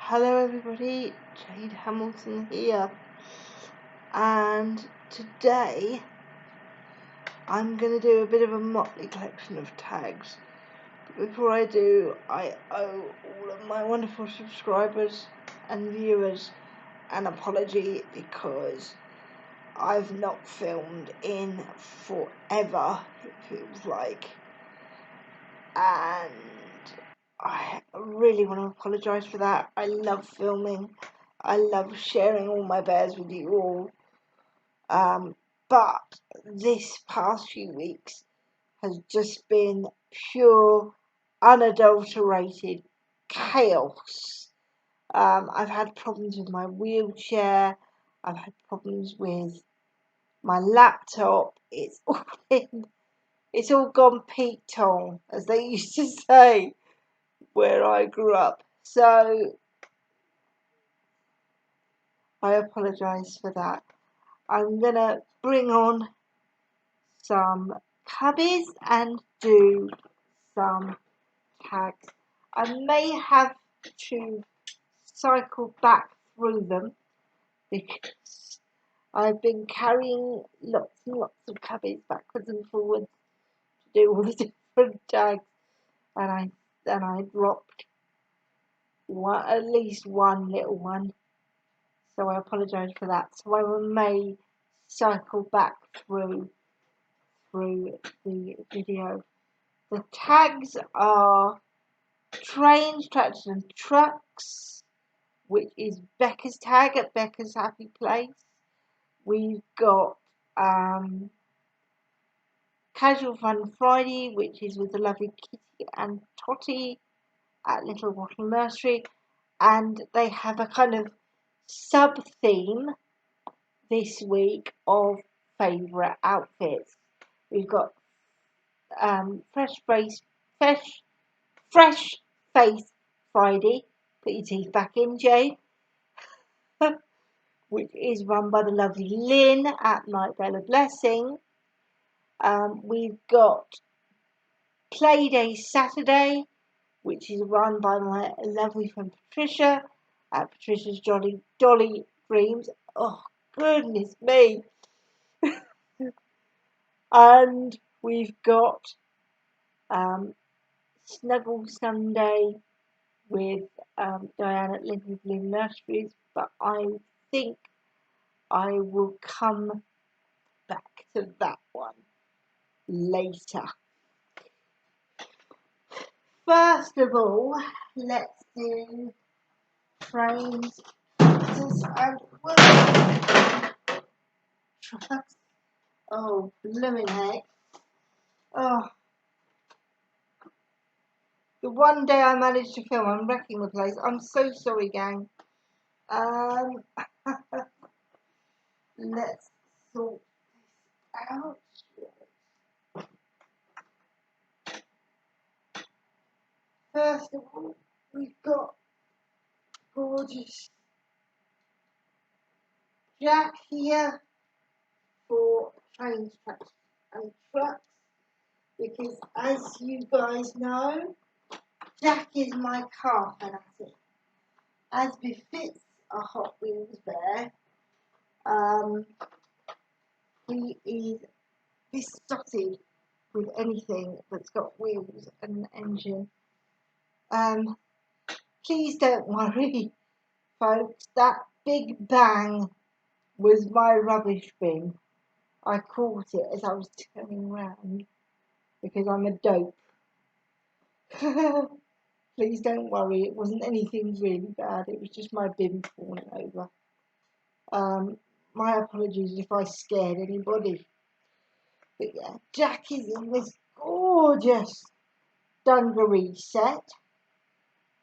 Hello everybody, Jade Hamilton here, and today I'm going to do a bit of a motley collection of tags. But before I do, I owe all of my wonderful subscribers and viewers an apology because I've not filmed in forever, it feels like, and I really want to apologise for that. I love filming. I love sharing all my bears with you all. But this past few weeks has just been pure, unadulterated chaos. I've had problems with my wheelchair. I've had problems with my laptop. It's all gone Pete Tong, as they used to say where I grew up. So I apologise for that. I'm gonna bring on some cubbies and do some tags. I may have to cycle back through them because I've been carrying lots and lots of cubbies backwards and forwards to do all the different tags, and I dropped at least one little one, so I apologise for that. So I may cycle back through the video. The tags are trains, tractors and trucks, which is Becca's tag at Becca's Happy Place. We've got Casual Fun Friday, which is with the lovely Kitty and Totty at Little Wattle Nursery, and they have a kind of sub-theme this week of favourite outfits. We've got Fresh Face Friday, put your teeth back in, Jane, which is run by the lovely Lynn at Night Bella Blessing. We've got Playday Saturday, which is run by my lovely friend Patricia at Patricia's Jolly Dolly Dreams. Oh, goodness me. And we've got Snuggle Sunday with Diane at Lincoln Bloom Nurseries, but I think I will come back to that one later. First of all, let's do trains, tractors and trucks. Oh, blooming heck. Oh, the one day I managed to film, I'm wrecking the place. I'm so sorry, gang. Let's sort this out. First of all, we've got gorgeous Jack here for trains, tractors and trucks, because as you guys know, Jack is my car fanatic, as befits a Hot Wheels bear. He is besotted with anything that's got wheels and an engine. Please don't worry, folks, that big bang was my rubbish bin. I caught it as I was turning round because I'm a dope. Please don't worry, it wasn't anything really bad, it was just my bin falling over. My apologies if I scared anybody. But yeah, Jack is in this gorgeous dungaree set,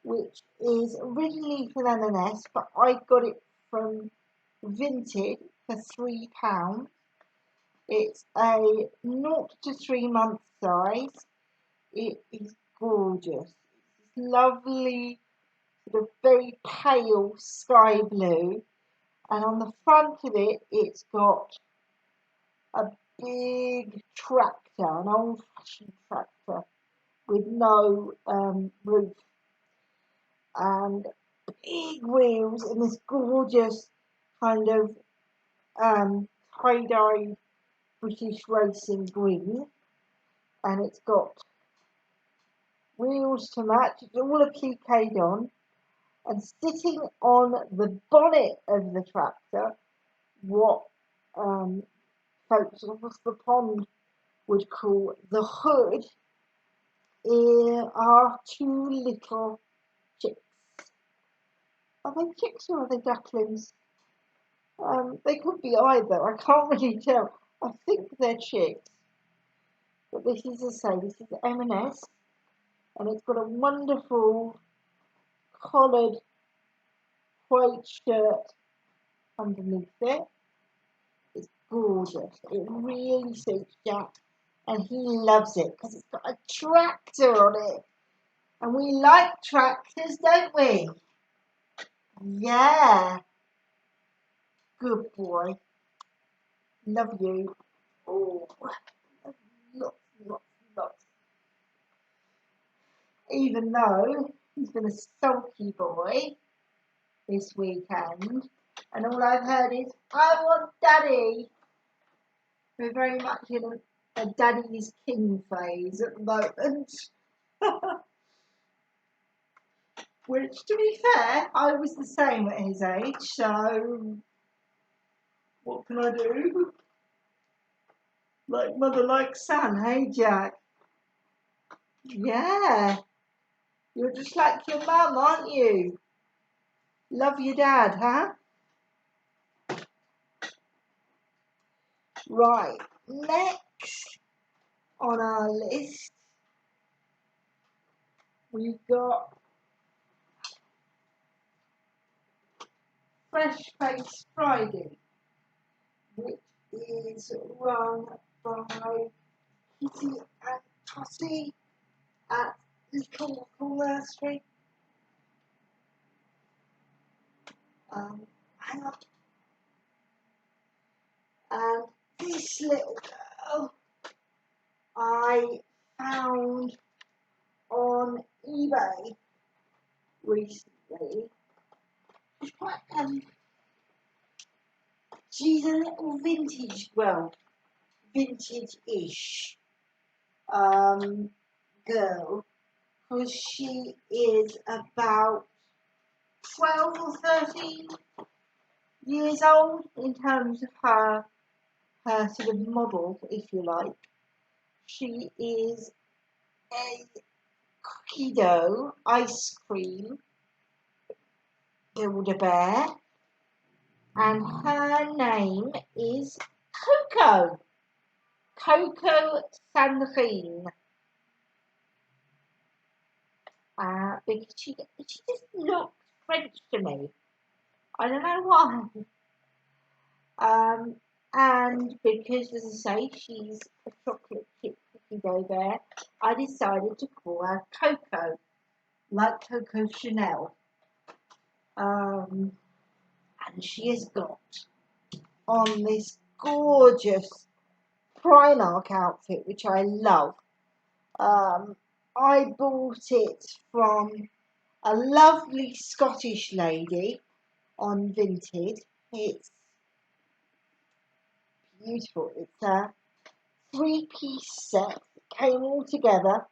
which is originally from M&S, but I got it from Vinted for £3. It's a 0 to 3 month size. It is gorgeous. It's lovely, sort of very pale sky blue, and on the front of it, it's got a big tractor, an old-fashioned tractor with no roof, and big wheels in this gorgeous kind of tie-dye British racing green, and it's got wheels to match. It's all appliqued on, and sitting on the bonnet of the tractor, what folks across the pond would call the hood, are two little chicks. Are they chicks or are they ducklings? They could be either. I can't really tell. I think they're chicks. But this is, as I say, this is M&S, and it's got a wonderful collared white shirt underneath it. It's gorgeous. It really suits Jack, and he loves it because it's got a tractor on it. And we like tractors, don't we? Yeah. Good boy. Love you. Oh, lots, lots, lots. Even though he's been a sulky boy this weekend, and all I've heard is, I want daddy. We're very much in a daddy's king phase at the moment. Which, to be fair, I was the same at his age, so what can I do? Like mother, like son, hey Jack? Yeah, you're just like your mum, aren't you? Love your dad, huh? Right, next on our list, we've got Fresh Face Friday, which is run by Kitty and Tossie at Little Nursery. Hang on. And this little girl I found on eBay recently. She's quite she's a little vintage, well, vintage-ish girl, because she is about 12 or 13 years old in terms of her sort of model, if you like. She is a cookie dough ice cream Build-A-Bear, and her name is Coco. Coco Sandrine. Because she just looks French to me. I don't know why. And because, as I say, she's a chocolate chip cookie dough bear, I decided to call her Coco, like Coco Chanel. And she has got on this gorgeous Primark outfit, which I love. I bought it from a lovely Scottish lady on Vinted. It's beautiful. It's a 3-piece set. It came all together.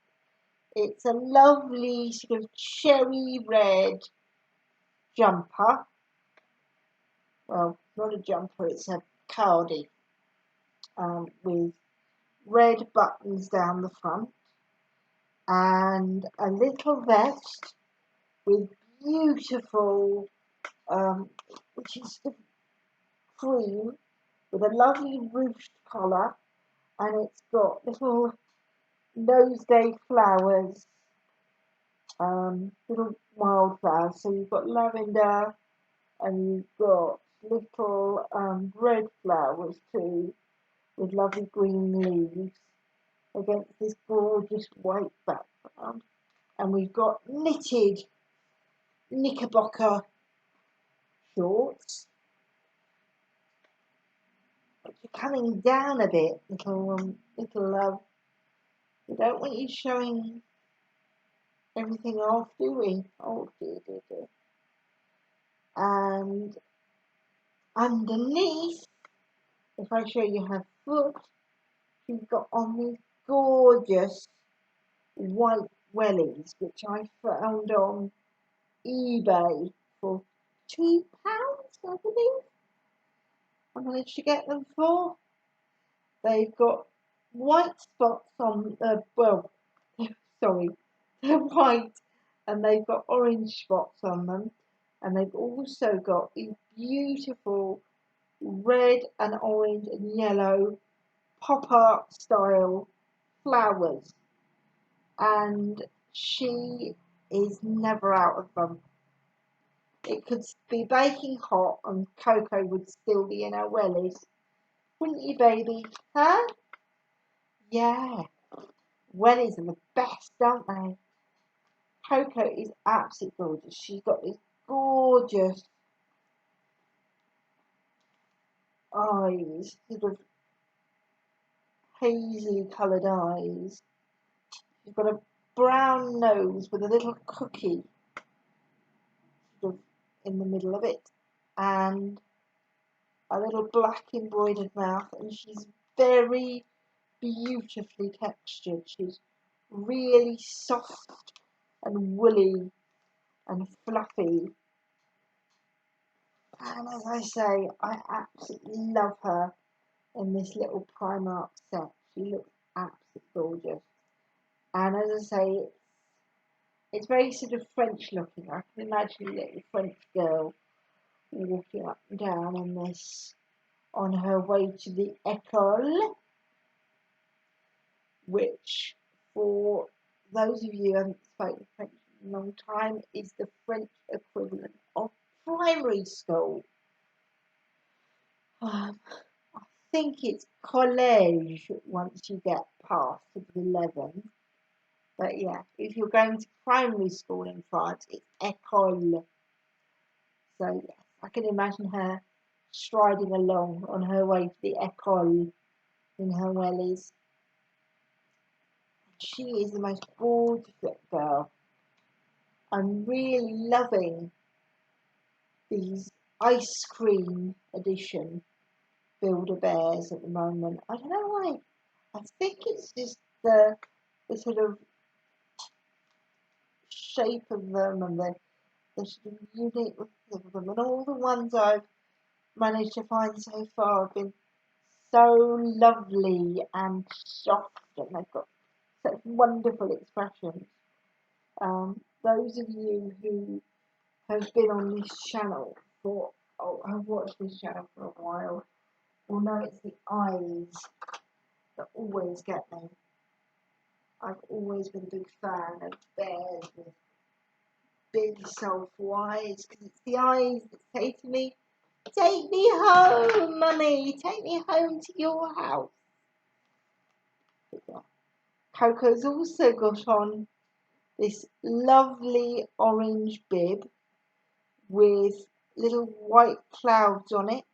It's a lovely sort of cherry red jumper. Well, not a jumper, it's a cardi with red buttons down the front and a little vest with beautiful, which is cream, with a lovely ruched collar, and it's got little nosegay flowers, little wildflowers. So you've got lavender and you've got little red flowers too, with lovely green leaves against this gorgeous white background. And we've got knitted knickerbocker shorts, which are coming down a bit, little love. We don't want you showing everything off, do we? Oh dear, dear, dear. And underneath, if I show you her foot, she's got on these gorgeous white wellies, which I found on eBay for £2, I believe. I managed to get them for. They've got white spots on, sorry, they're white and they've got orange spots on them. And they've also got these beautiful red and orange and yellow pop art style flowers. And she is never out of them. It could be baking hot and Coco would still be in her wellies. Wouldn't you, baby? Huh? Yeah. Wellies are the best, aren't they? Coco is absolutely gorgeous. She's got these gorgeous eyes, sort of hazy coloured eyes. She's got a brown nose with a little cookie sort of in the middle of it, and a little black embroidered mouth, and she's very beautifully textured. She's really soft and woolly and fluffy. And as I say, I absolutely love her in this little Primark set. She looks absolutely gorgeous. And as I say, it's very sort of French looking. I can imagine a little French girl walking up and down in this on her way to the école, which for those of you who haven't spoken French in a long time is the French equivalent of primary school. I think it's collège once you get past 11. But yeah, if you're going to primary school in France, it's école. So yes, I can imagine her striding along on her way to the école in her wellies. She is the most gorgeous little girl. I'm really loving these ice cream edition Build-A-Bears at the moment. I don't know why. I think it's just the sort of shape of them and the sort of uniqueness of them, and all the ones I've managed to find so far have been so lovely and soft, and they've got such wonderful expressions. Those of you who have been on this channel have watched this channel for a while will know it's the eyes that always get me. I've always been a big fan of bears with big soulful eyes, because it's the eyes that say to me, "Take me home, mummy, take me home to your house." But yeah. Coco's also got on this lovely orange bib with little white clouds on it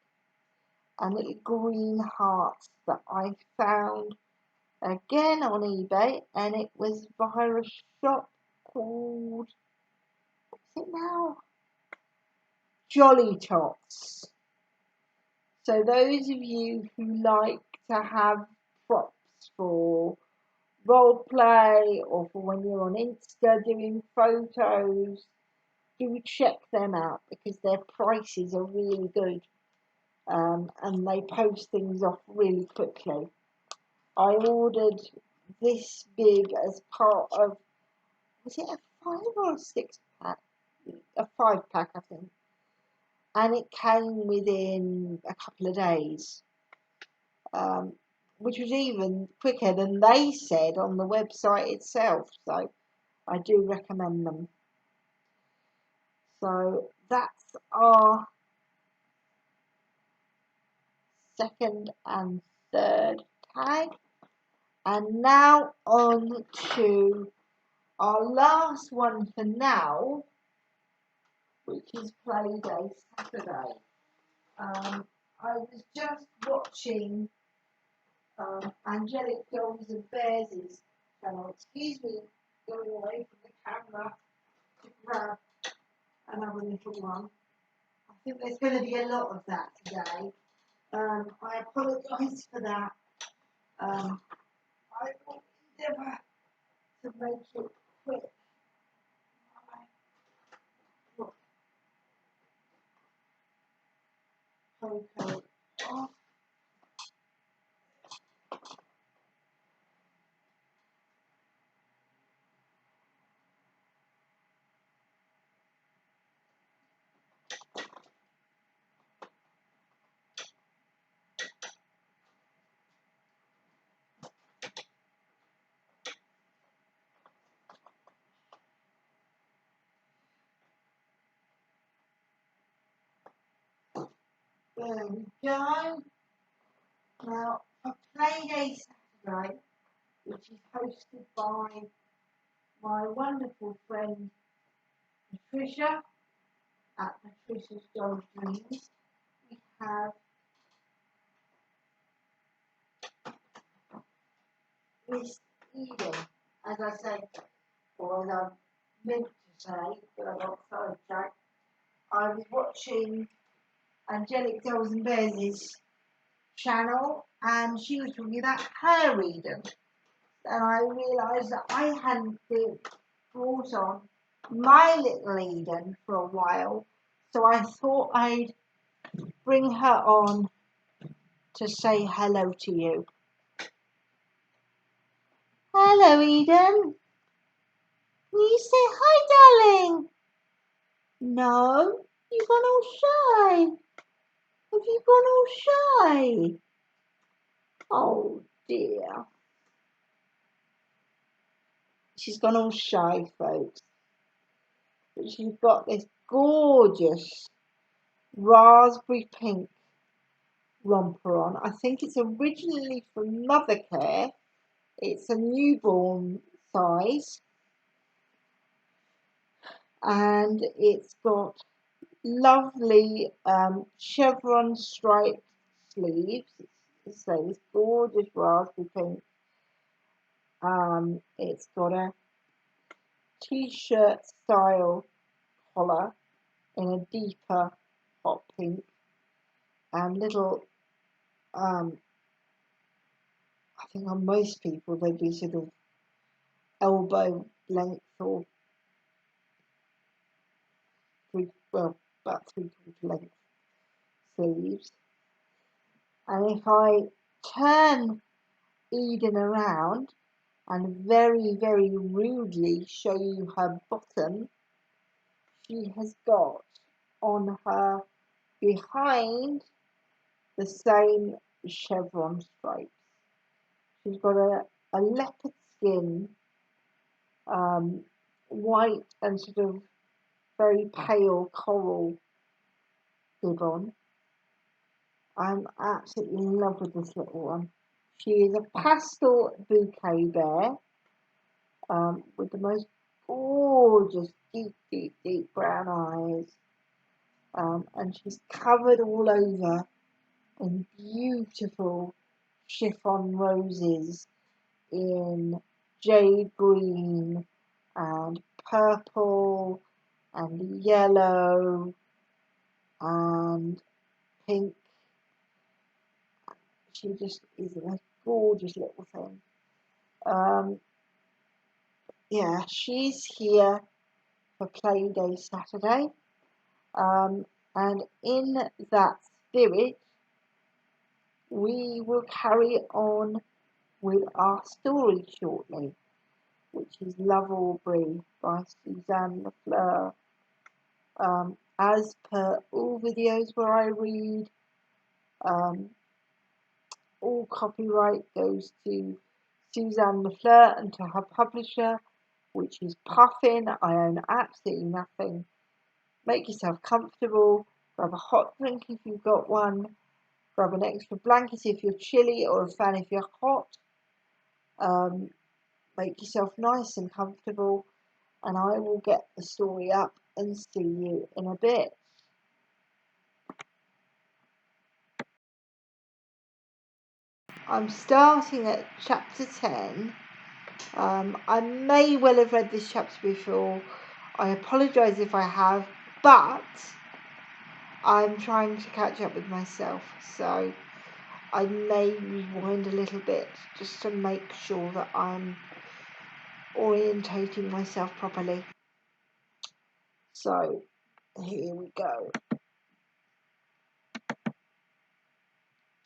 and little green hearts that I found again on eBay, and it was via a shop called, what's it now? Jolly Tots. So those of you who like to have props for role play or for when you're on Insta doing photos, do check them out because their prices are really good, and they post things off really quickly. I ordered this bib as part of, was it a 5 or a 6 pack? A 5 pack, I think. And it came within a couple of days, which was even quicker than they said on the website itself. So I do recommend them. So that's our second and third tag. And now on to our last one for now, which is Playday Saturday. I was just watching Angelic Dolls and Bears' channel. Excuse me, going away from the camera to grab another little one. think there's going to be a lot of that today. I apologise for that. I will endeavour to make it quick. Put Coco off. There we go. Now, for Playday Saturday, which is hosted by my wonderful friend Patricia at Patricia's Doll Dreams, we have Miss Eden, as I said, or as I meant to say, but I got sidetracked. I was watching Angelic Dolls and Bears' channel, and she was talking about her Eden, and I realised that I hadn't brought on my little Eden for a while, so I thought I'd bring her on to say hello to you. Hello, Eden. Will you say hi, darling? No, you've gone all shy. Have you gone all shy? Oh dear. She's gone all shy, folks. But she's got this gorgeous raspberry pink romper on. I think it's originally from Mothercare. It's a newborn size. And it's got lovely chevron striped sleeves. It's this gorgeous raspberry pink. It's got a t-shirt style collar in a deeper hot pink and little I think on most people they'd be sort of elbow length or about 3/4 length sleeves. And if I turn Eden around and very, very rudely show you her bottom, she has got on her behind the same chevron stripes. She's got a leopard skin, white and sort of very pale coral bib on. I'm absolutely in love with this little one. She is a pastel bouquet bear with the most gorgeous deep, deep, deep brown eyes. And she's covered all over in beautiful chiffon roses in jade green and purple and yellow and pink. She just is a gorgeous little thing. Yeah, she's here for Playday Saturday. And in that spirit, we will carry on with our story shortly, which is Love Aubrey by Suzanne Lafleur. As per all videos where I read, all copyright goes to Suzanne Lafleur and to her publisher, which is Puffin. I own absolutely nothing. Make yourself comfortable. Grab a hot drink if you've got one. Grab an extra blanket if you're chilly, or a fan if you're hot. Make yourself nice and comfortable, and I will get the story up and see you in a bit. I'm starting at chapter 10. I may well have read this chapter before. I apologise if I have, but I'm trying to catch up with myself, so I may rewind a little bit just to make sure that I'm orientating myself properly. So here we go.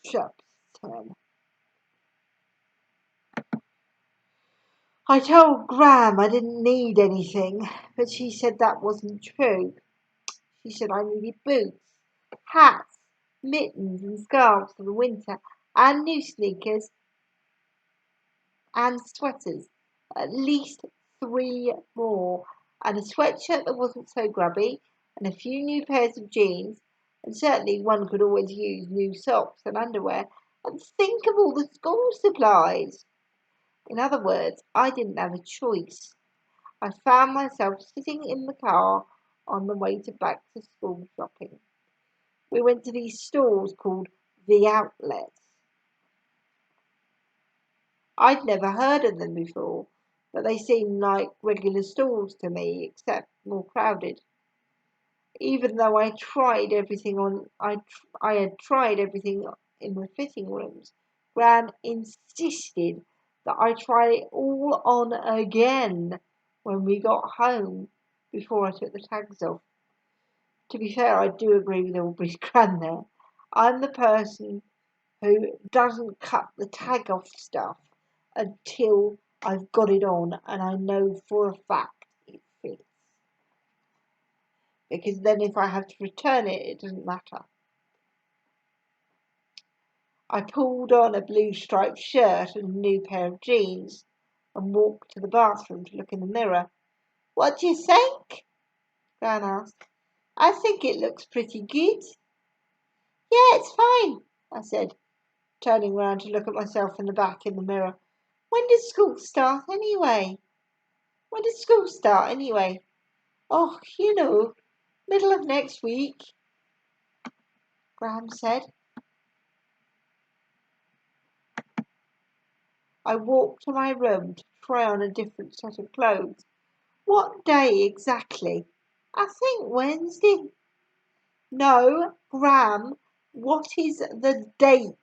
Chapter 10. I told Gram I didn't need anything, but she said that wasn't true. She said I needed boots, hats, mittens and scarves for the winter, and new sneakers and sweaters. At least 3 more, and a sweatshirt that wasn't so grubby, and a few new pairs of jeans, and certainly one could always use new socks and underwear, and think of all the school supplies. In other words, I didn't have a choice. I found myself sitting in the car on the way to back to school shopping. We went to these stores called The Outlets. I'd never heard of them before, but they seemed like regular stores to me, except more crowded. Even though I tried everything on, I had tried everything in the fitting rooms, Gran insisted that I try it all on again when we got home before I took the tags off. To be fair, I do agree with Aubrey's Gran there. I'm the person who doesn't cut the tag off stuff until I've got it on and I know for a fact it fits. Because then if I have to return it, it doesn't matter. I pulled on a blue striped shirt and a new pair of jeans and walked to the bathroom to look in the mirror. What do you think? Gran asked. I think it looks pretty good. Yeah, it's fine, I said, turning round to look at myself in the back in the mirror. When does school start anyway? When does school start anyway? Oh, middle of next week, Graham said. I walked to my room to try on a different set of clothes. What day exactly? I think Wednesday. No, Graham, what is the date?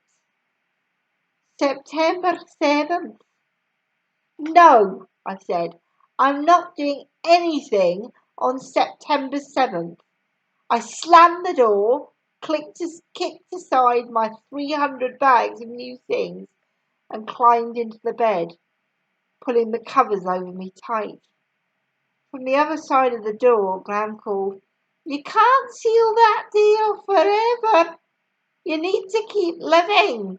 September 7th. No, I said. I'm not doing anything on September 7th. I slammed the door, kicked aside my 300 bags of new things, and climbed into the bed, pulling the covers over me tight. From the other side of the door, Graham called, You can't seal that deal forever. You need to keep living.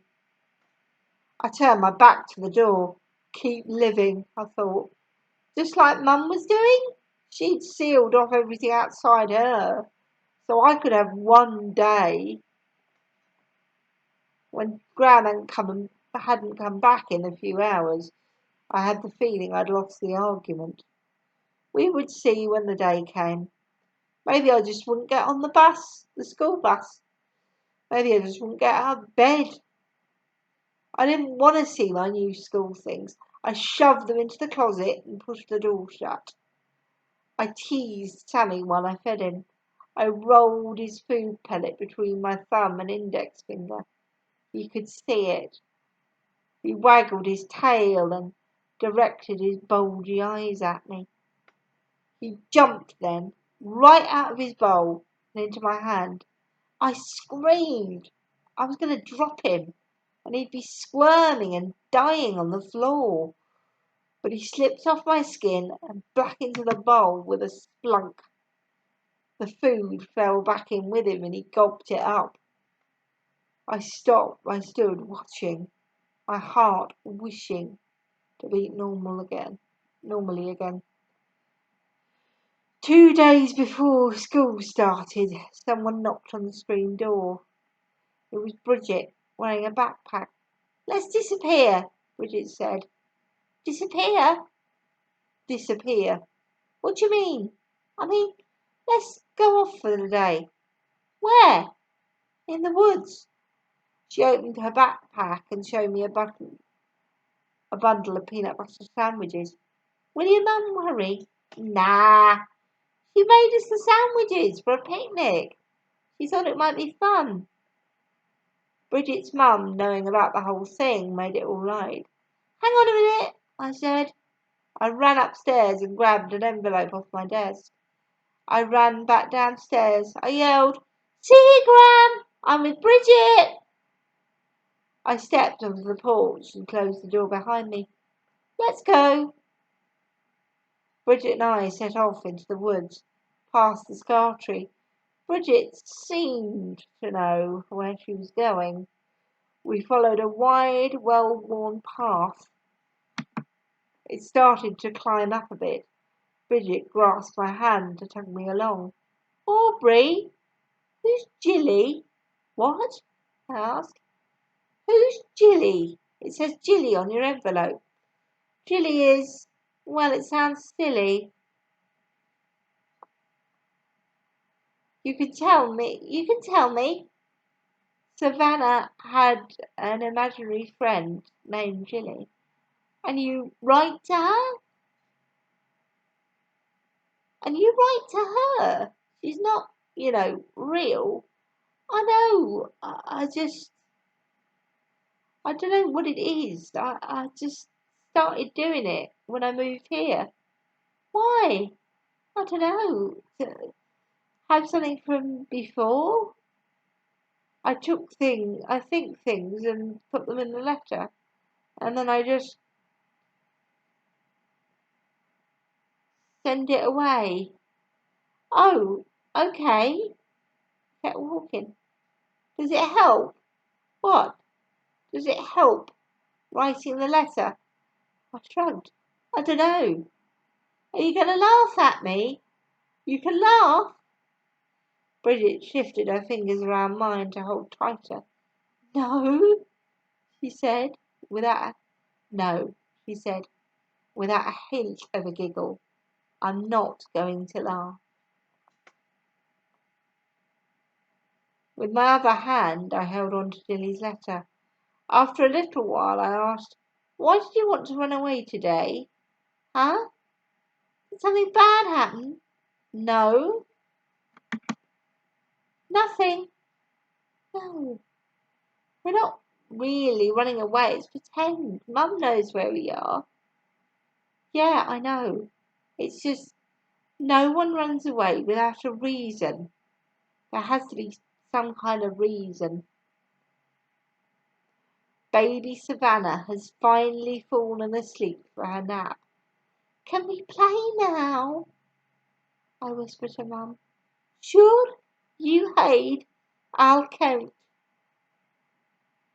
I turned my back to the door. Keep living, I thought. Just like Mum was doing. She'd sealed off everything outside her, so I could have one day. When Gran hadn't come back in a few hours, I had the feeling I'd lost the argument. We would see when the day came. Maybe I just wouldn't get on the school bus. Maybe I just wouldn't get out of bed. I didn't want to see my new school things. I shoved them into the closet and pushed the door shut. I teased Sammy while I fed him. I rolled his food pellet between my thumb and index finger. You could see it. He waggled his tail and directed his bulgy eyes at me. He jumped then, right out of his bowl and into my hand. I screamed. I was going to drop him, and he'd be squirming and dying on the floor. But he slipped off my skin and back into the bowl with a splunk. The food fell back in with him and he gulped it up. I stood watching, my heart wishing to beat normally again. 2 days before school started, someone knocked on the screen door. It was Bridget, wearing a backpack. Let's disappear, Bridget said. Disappear? Disappear. What do you mean? I mean, let's go off for the day. Where? In the woods. She opened her backpack and showed me a bundle of peanut butter sandwiches. Will your mum worry? Nah. She made us the sandwiches for a picnic. He thought it might be fun. Bridget's mum, knowing about the whole thing, made it all right. Hang on a minute, I said. I ran upstairs and grabbed an envelope off my desk. I ran back downstairs. I yelled, "See you, Gran! I'm with Bridget!" I stepped onto the porch and closed the door behind me. Let's go. Bridget and I set off into the woods, past the scar tree. Bridget seemed to know where she was going. We followed a wide, well-worn path. It started to climb up a bit. Bridget grasped my hand to tug me along. Aubrey, who's Jilly? What? I asked. Who's Jilly? It says Jilly on your envelope. Jilly is, well, it sounds silly. You can tell me. Savannah had an imaginary friend named Jilly. And you write to her? And you write to her? She's not, real. I know. I don't know what it is. I just started doing it when I moved here. Why? I don't know. To have something from before? I think things and put them in the letter. And then I just send it away. Oh, okay. Kept walking. Does it help? What? Does it help writing the letter? I shrugged. I don't know. Are you going to laugh at me? You can laugh. Bridget shifted her fingers around mine to hold tighter. No, she said, without a hint of a giggle. I'm not going to laugh. With my other hand, I held on to Jilly's letter. After a little while, I asked, "Why did you want to run away today? Huh? Did something bad happen?" No. Nothing. No. We're not really running away. It's pretend. Mum knows where we are. Yeah, I know. It's just no one runs away without a reason. There has to be some kind of reason. Baby Savannah has finally fallen asleep for her nap. Can we play now? I whispered to Mum. Sure, you hide. I'll count.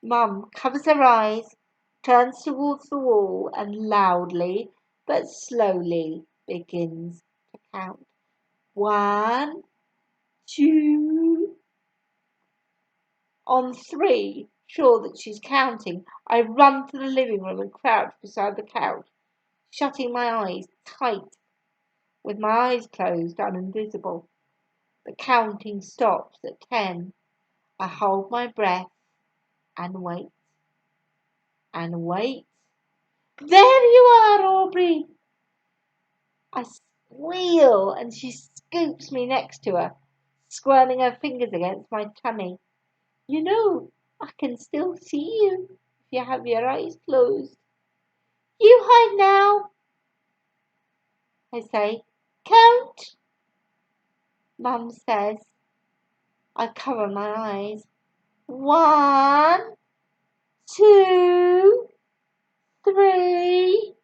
Mum covers her eyes, turns towards the wall, and loudly but slowly begins to count. 1, 2. On 3, sure that she's counting, I run to the living room and crouch beside the couch, shutting my eyes tight. With my eyes closed, I'm invisible. The counting stops at 10. I hold my breath and wait. And wait. There you are, Aubrey. I squeal and she scoops me next to her, squirming her fingers against my tummy. You know, I can still see you if you have your eyes closed. You hide now, I say. Count, Mum says. I cover my eyes. 1, 2, 3.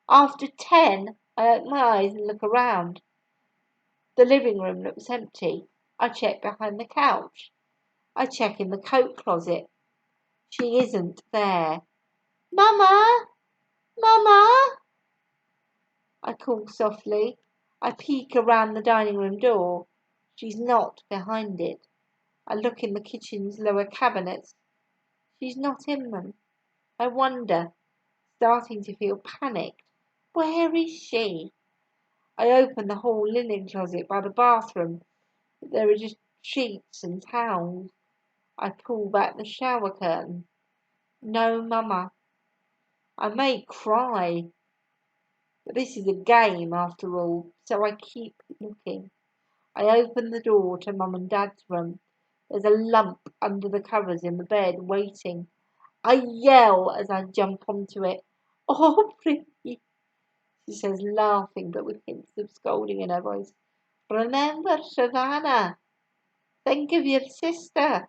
After 10, I open my eyes and look around. The living room looks empty. I check behind the couch. I check in the coat closet. She isn't there. Mama! Mama! I call softly. I peek around the dining room door. She's not behind it. I look in the kitchen's lower cabinets. She's not in them. I wonder, starting to feel panicked. Where is she? I open the hall linen closet by the bathroom. There are just sheets and towels. I pull back the shower curtain. No Mama. I may cry, but this is a game after all, so I keep looking. I open the door to Mum and Dad's room. There's a lump under the covers in the bed, waiting. I yell as I jump onto it. Aubrey, she says, laughing but with hints of scolding in her voice. Remember, Savannah. Think of your sister.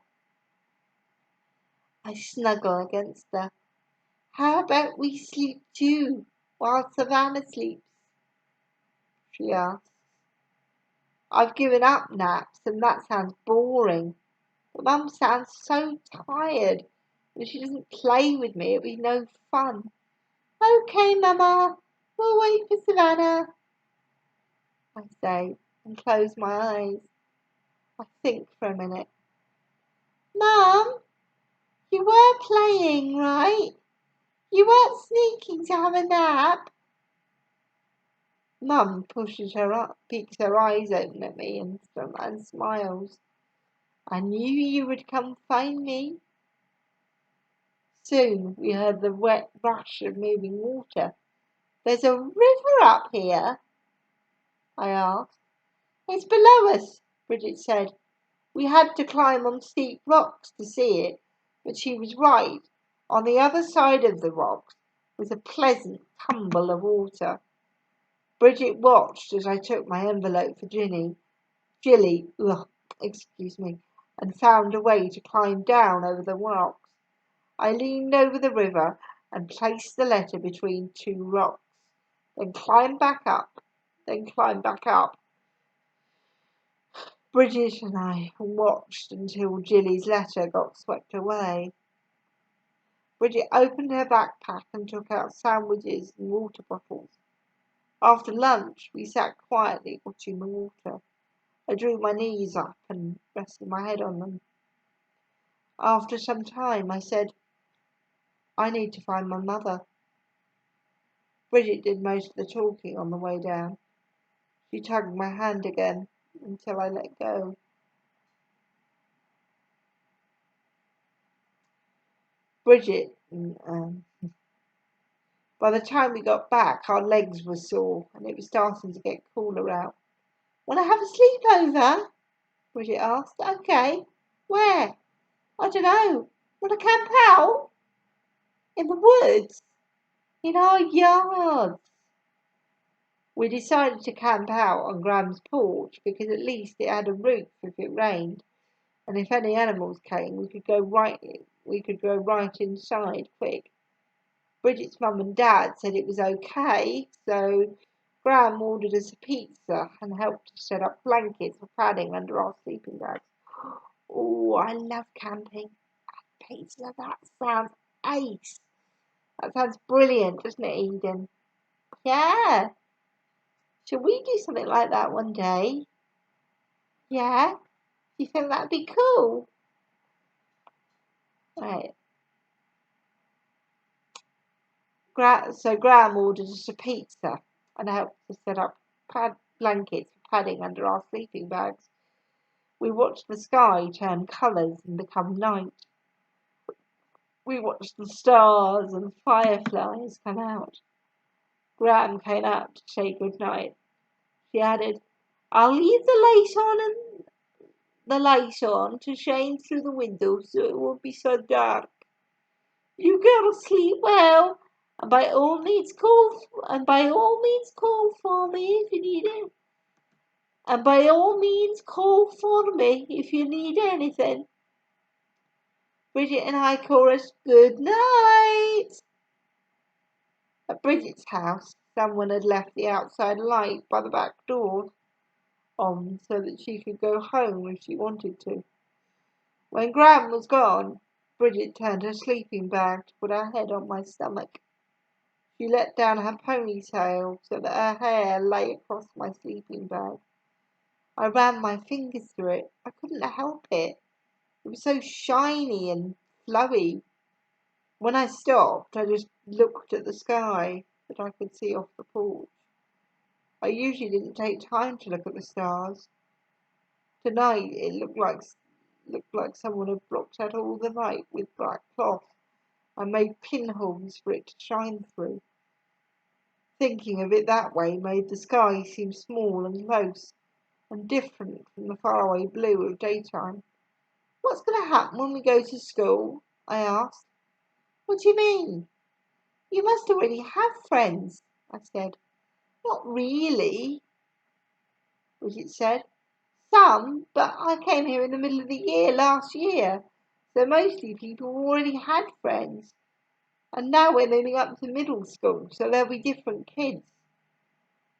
I snuggle against her. How about we sleep too, while Savannah sleeps? She asks. I've given up naps, and that sounds boring. But Mum sounds so tired. If she doesn't play with me, it'll be no fun. Okay, Mama, we'll wait for Savannah, I say, and close my eyes. I think for a minute. Mum, you were playing, right? You weren't sneaking to have a nap. Mum pushes her up, peeks her eyes open at me and smiles. I knew you would come find me. Soon we heard the wet rush of moving water. There's a river up here, I asked. It's below us, Bridget said. We had to climb on steep rocks to see it, but she was right. On the other side of the rocks was a pleasant tumble of water. Bridget watched as I took my envelope for Jilly, and found a way to climb down over the rocks. I leaned over the river and placed the letter between two rocks, then climbed back up. Bridget and I watched until Jilly's letter got swept away. Bridget opened her backpack and took out sandwiches and water bottles. After lunch, we sat quietly watching the water. I drew my knees up and rested my head on them. After some time, I said, I need to find my mother. Bridget did most of the talking on the way down. She tugged my hand again until I let go. Bridget, by the time we got back, our legs were sore and it was starting to get cooler out. Want to have a sleepover? Bridget asked. Okay. Where? I don't know. Want to camp out? In the woods? In our yards? We decided to camp out on Graham's porch because at least it had a roof if it rained, and if any animals came, we could go right inside quick. Bridget's mum and dad said it was okay, so Graham ordered us a pizza and helped us set up blankets for padding under our sleeping bags. Oh, I love camping. Pizza, that sounds ace. That sounds brilliant, doesn't it, Eden? Yeah. Shall we do something like that one day? Yeah. Do you think that'd be cool? Right. So Graham ordered us a pizza and helped us set up blankets for padding under our sleeping bags. We watched the sky turn colours and become night. We watched the stars and fireflies come out. Graham came out to say good night. She added, I'll leave the light on to shine through the window so it won't be so dark. You girls sleep well, and by all means call for me if you need it. And by all means call for me if you need anything. Bridget and I chorused good night. At Bridget's house, someone had left the outside light by the back door on so that she could go home if she wanted to. When Graham was gone, Bridget turned her sleeping bag to put her head on my stomach. She let down her ponytail so that her hair lay across my sleeping bag. I ran my fingers through it. I couldn't help it. It was so shiny and flowy. When I stopped, I just looked at the sky that I could see off the porch. I usually didn't take time to look at the stars. Tonight it looked like someone had blocked out all the light with black cloth and made pinholes for it to shine through. Thinking of it that way made the sky seem small and close, and different from the faraway blue of daytime. "What's going to happen when we go to school?" I asked. "What do you mean?" "You must already have friends," I said. "Not really," Bridget said. "Some, but I came here in the middle of the year last year, so mostly people already had friends. And now we're moving up to middle school, so there'll be different kids.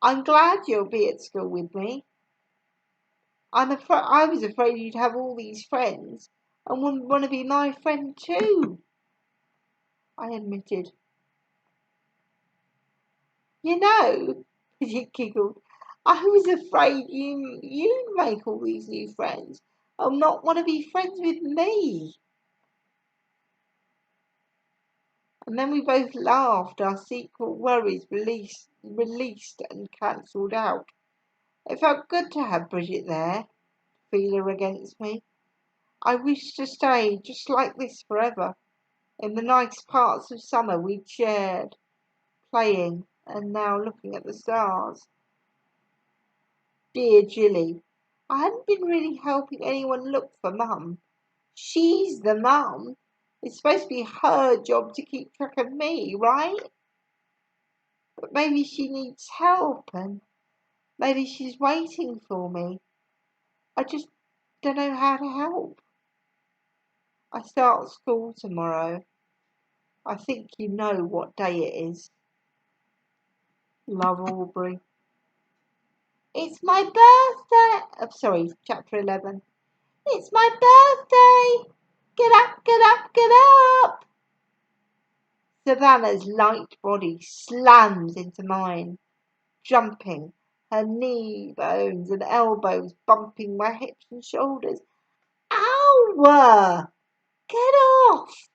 I'm glad you'll be at school with me. I was afraid you'd have all these friends and wouldn't want to be my friend too," I admitted. "You know," Bridget giggled, "I was afraid you'd make all these new friends and not want to be friends with me." And then we both laughed, our secret worries released and cancelled out. It felt good to have Bridget there, to feel her against me. I wished to stay just like this forever, in the nice parts of summer we'd shared, playing and now looking at the stars. Dear Jilly, I hadn't been really helping anyone look for Mum. She's the mum. It's supposed to be her job to keep track of me, right? But maybe she needs help and maybe she's waiting for me. I just don't know how to help. I start school tomorrow. I think you know what day it is. Love, Aubrey. It's my birthday. Oh, sorry, chapter 11. It's my birthday. Get up, get up, get up. Savannah's light body slams into mine, jumping, her knee bones and elbows bumping my hips and shoulders. Ow! Get off!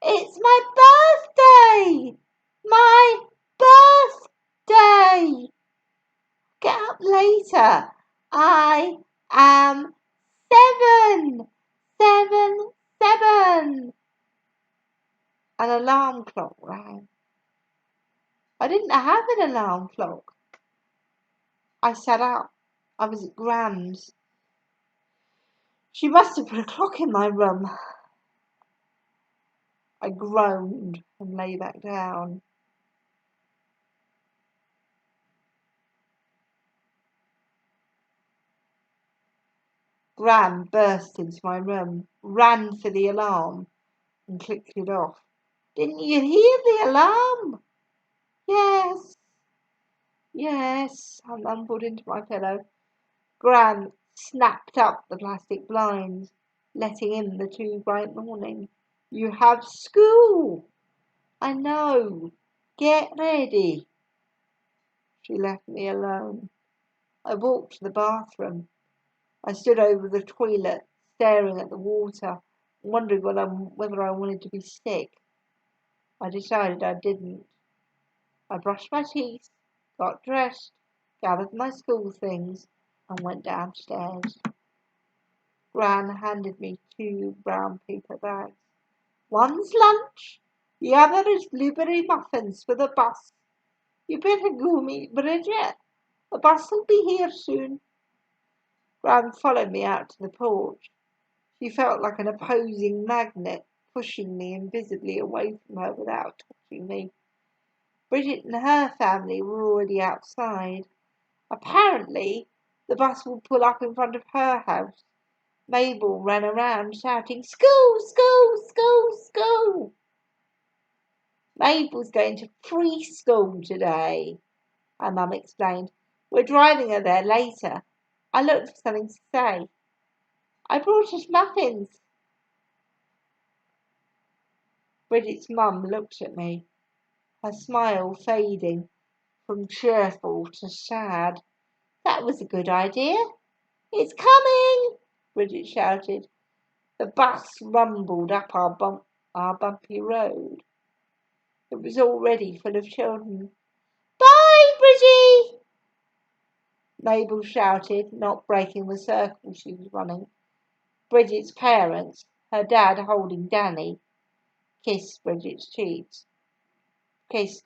It's my birthday! My birthday! Get up later. I am 7. 7, 7. An alarm clock rang. I didn't have an alarm clock. I sat up. I was at Gram's. She must have put a clock in my room. I groaned and lay back down. Gram burst into my room, ran for the alarm, and clicked it off. "Didn't you hear the alarm?" "Yes, yes," I mumbled into my pillow. Gram snapped up the plastic blinds, letting in the too bright morning. "You have school." "I know. Get ready." She left me alone. I walked to the bathroom. I stood over the toilet, staring at the water, wondering whether I wanted to be sick. I decided I didn't. I brushed my teeth, got dressed, gathered my school things, and went downstairs. Gran handed me 2 brown paper bags. "One's lunch, the other is blueberry muffins for the bus. You better go meet Bridget. The bus will be here soon." Gran followed me out to the porch. She felt like an opposing magnet, pushing me invisibly away from her without touching me. Bridget and her family were already outside. Apparently, the bus would pull up in front of her house. Mabel ran around shouting, "School, school, school, school." "Mabel's going to preschool today," her mum explained. "We're driving her there later." I looked for something to say. "I brought us muffins." Bridget's mum looked at me, her smile fading from cheerful to sad. "That was a good idea." "It's coming!" Bridget shouted. The bus rumbled up our bumpy road. It was already full of children. "Bye, Bridgie!" Mabel shouted, not breaking the circle she was running. Bridget's parents, her dad holding Danny, kissed Bridget's cheeks. She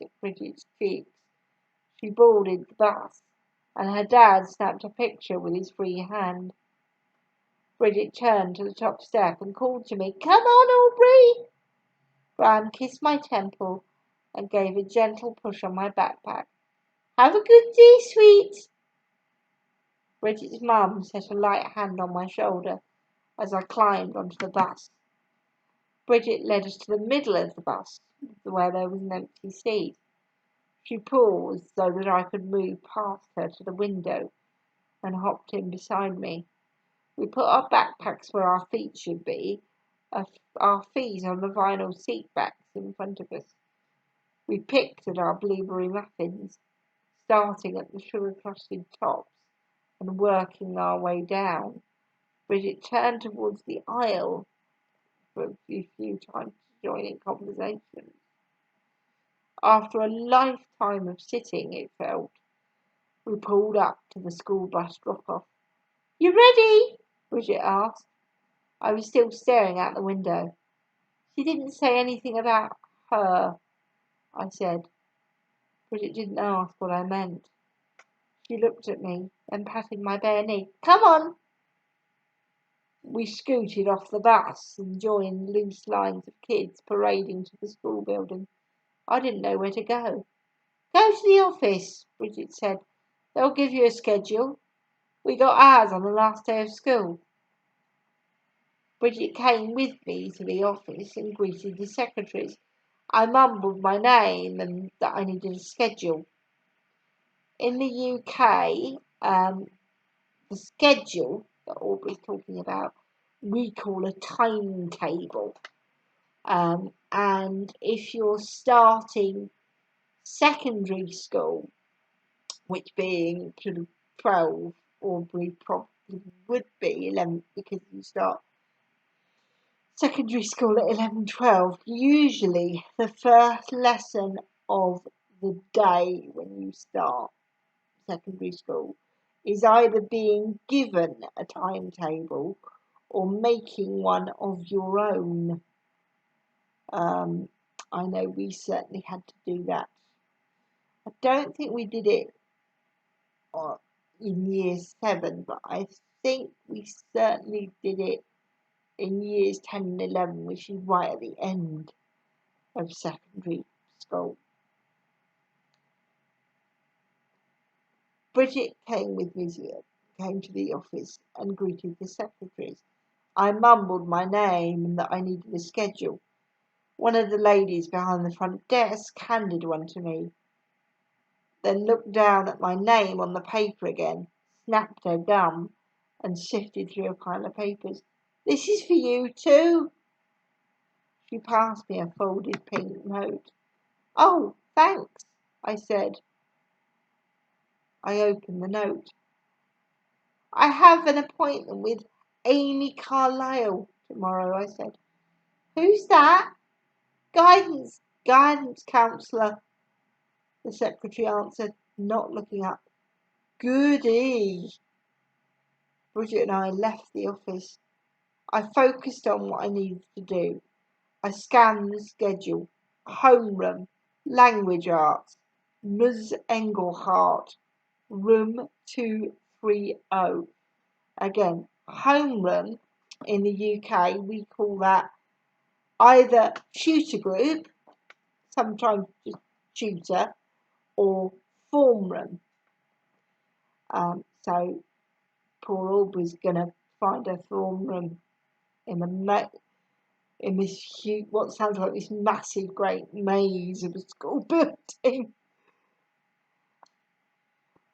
boarded the bus. and her dad snapped a picture with his free hand. Bridget turned to the top step and called to me, "Come on, Aubrey!" Graham kissed my temple and gave a gentle push on my backpack. "Have a good day, sweet." Bridget's mum set a light hand on my shoulder as I climbed onto the bus. Bridget led us to the middle of the bus, where there was an empty seat. She paused so that I could move past her to the window and hopped in beside me. We put our backpacks where our feet should be, our feet on the vinyl seat backs in front of us. We picked at our blueberry muffins, starting at the sugar-crusted tops and working our way down. Bridget turned towards the aisle for a few times to join in conversation. After a lifetime of sitting, it felt, we pulled up to the school bus drop-off. "You ready?" Bridget asked. I was still staring out the window. "She didn't say anything about her," I said. Bridget didn't ask what I meant. She looked at me and patted my bare knee. "Come on!" We scooted off the bus and joined loose lines of kids parading to the school building. I didn't know where to go. "Go to the office," Bridget said. "They'll give you a schedule. We got ours on the last day of school." Bridget came with me to the office and greeted the secretaries. I mumbled my name and that I needed a schedule. In the UK, the schedule that Aubrey's talking about, we call a timetable. And if you're starting secondary school, which being sort of 12, Aubrey probably would be 11 because you start secondary school at 11, 12. Usually the first lesson of the day when you start secondary school is either being given a timetable or making one of your own. I know we certainly had to do that. I don't think we did it in year 7, but I think we certainly did it in years 10 and 11, which is right at the end of secondary school. Bridget came to the office and greeted the secretaries. I mumbled my name and that I needed a schedule. One of the ladies behind the front desk handed one to me, then looked down at my name on the paper again, snapped her gum, and sifted through a pile of papers. "This is for you too." She passed me a folded pink note. "Oh, thanks," I said. I opened the note. "I have an appointment with Amy Carlisle tomorrow," I said. "Who's that?" Guidance counsellor," the secretary answered, not looking up. "Goody." Bridget and I left the office. I focused on what I needed to do. I scanned the schedule. Homeroom, language arts, Ms. Engelhardt, room 230. Again, homeroom in the UK, we call that either tutor group, sometimes just tutor, or form room. So poor Aubrey's going to find a form room in this huge, what sounds like this massive, great maze of a school building.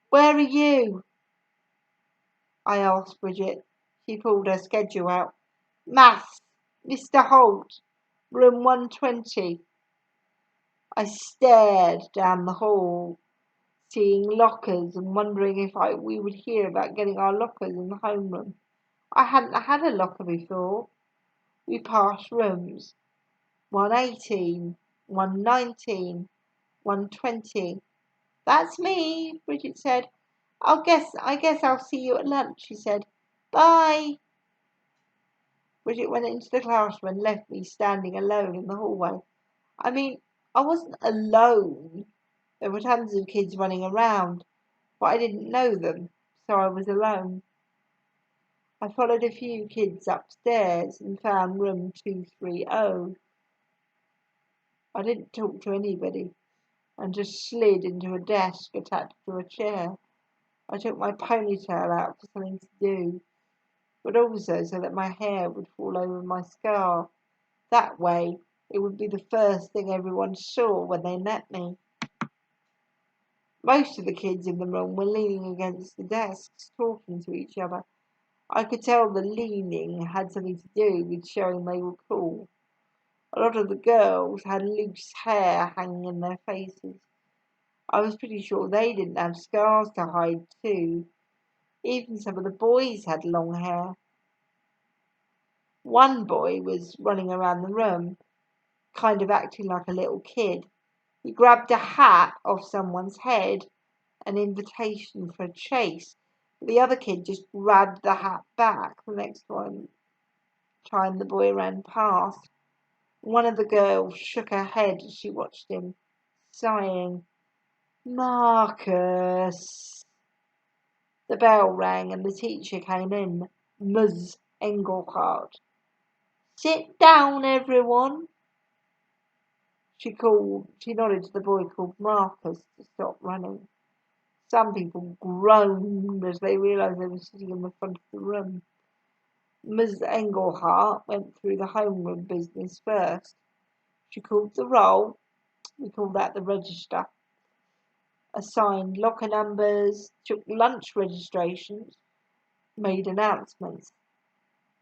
"Where are you?" I asked Bridget. She pulled her schedule out. "Maths, Mr. Holt, room 120. I stared down the hall, seeing lockers and wondering if we would hear about getting our lockers in the homeroom. I hadn't had a locker before. We passed rooms. 118, 119, 120. "That's me," Bridget said. I guess I'll see you at lunch," she said. "Bye." Bridget went into the classroom and left me standing alone in the hallway. I mean, I wasn't alone. There were tons of kids running around, but I didn't know them, so I was alone. I followed a few kids upstairs and found room 230. I didn't talk to anybody and just slid into a desk attached to a chair. I took my ponytail out for something to do, but also so that my hair would fall over my scarf. That way, it would be the first thing everyone saw when they met me. Most of the kids in the room were leaning against the desks, talking to each other. I could tell the leaning had something to do with showing they were cool. A lot of the girls had loose hair hanging in their faces. I was pretty sure they didn't have scars to hide too. Even some of the boys had long hair. One boy was running around the room, kind of acting like a little kid. He grabbed a hat off someone's head, an invitation for a chase. The other kid just grabbed the hat back the next time the boy ran past. One of the girls shook her head as she watched him, sighing. Marcus. The bell rang and the teacher came in, Ms. Engelhardt. Sit down, everyone. She nodded to the boy called Marcus to stop running. Some people groaned as they realized they were sitting in the front of the room. Ms. Engelhardt went through the homeroom business first. She called the roll, we call that the register, assigned locker numbers, took lunch registrations, made announcements.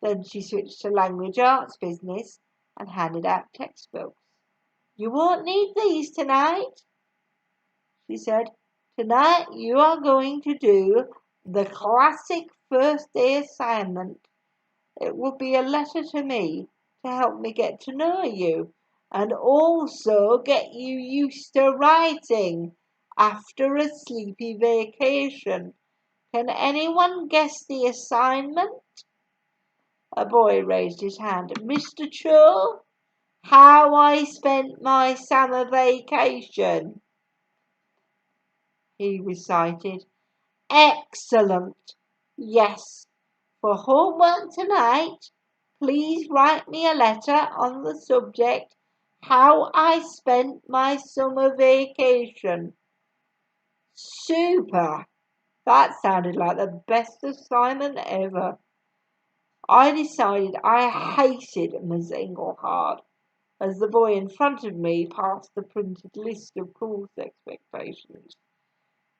Then she switched to language arts business and handed out textbooks. You won't need these tonight, she said. Tonight you are going to do the classic first day assignment. It will be a letter to me to help me get to know you and also get you used to writing after a sleepy vacation. Can anyone guess the assignment? A boy raised his hand. Mr. Cho, how I spent my summer vacation, he recited. Excellent. Yes. For homework tonight, please write me a letter on the subject how I spent my summer vacation. Super. That sounded like the best assignment ever. I decided I hated Ms. Engelhardt as the boy in front of me passed the printed list of course expectations.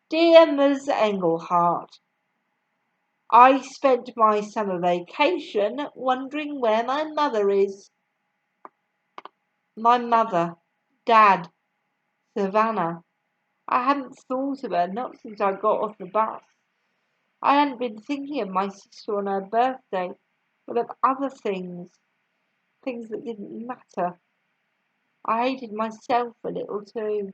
Dear Ms. Engelhardt, I spent my summer vacation wondering where my mother is. My mother, Dad, Savannah. I hadn't thought of her, not since I got off the bus. I hadn't been thinking of my sister on her birthday, but of other things that didn't matter. I hated myself a little too.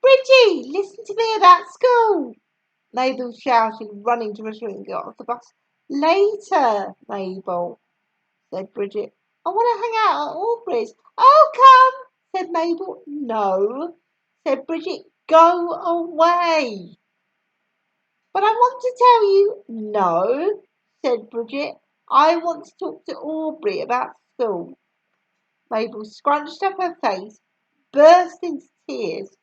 Bridgie, listen to me about school, Mabel shouted, running to Richard and got off the bus. Later, Mabel, said Bridget. I want to hang out at Aubrey's. I'll come, said Mabel. No, said Bridget. Go away. But I want to tell you. No, said Bridget. I want to talk to Aubrey about school. Mabel scrunched up her face, burst into tears,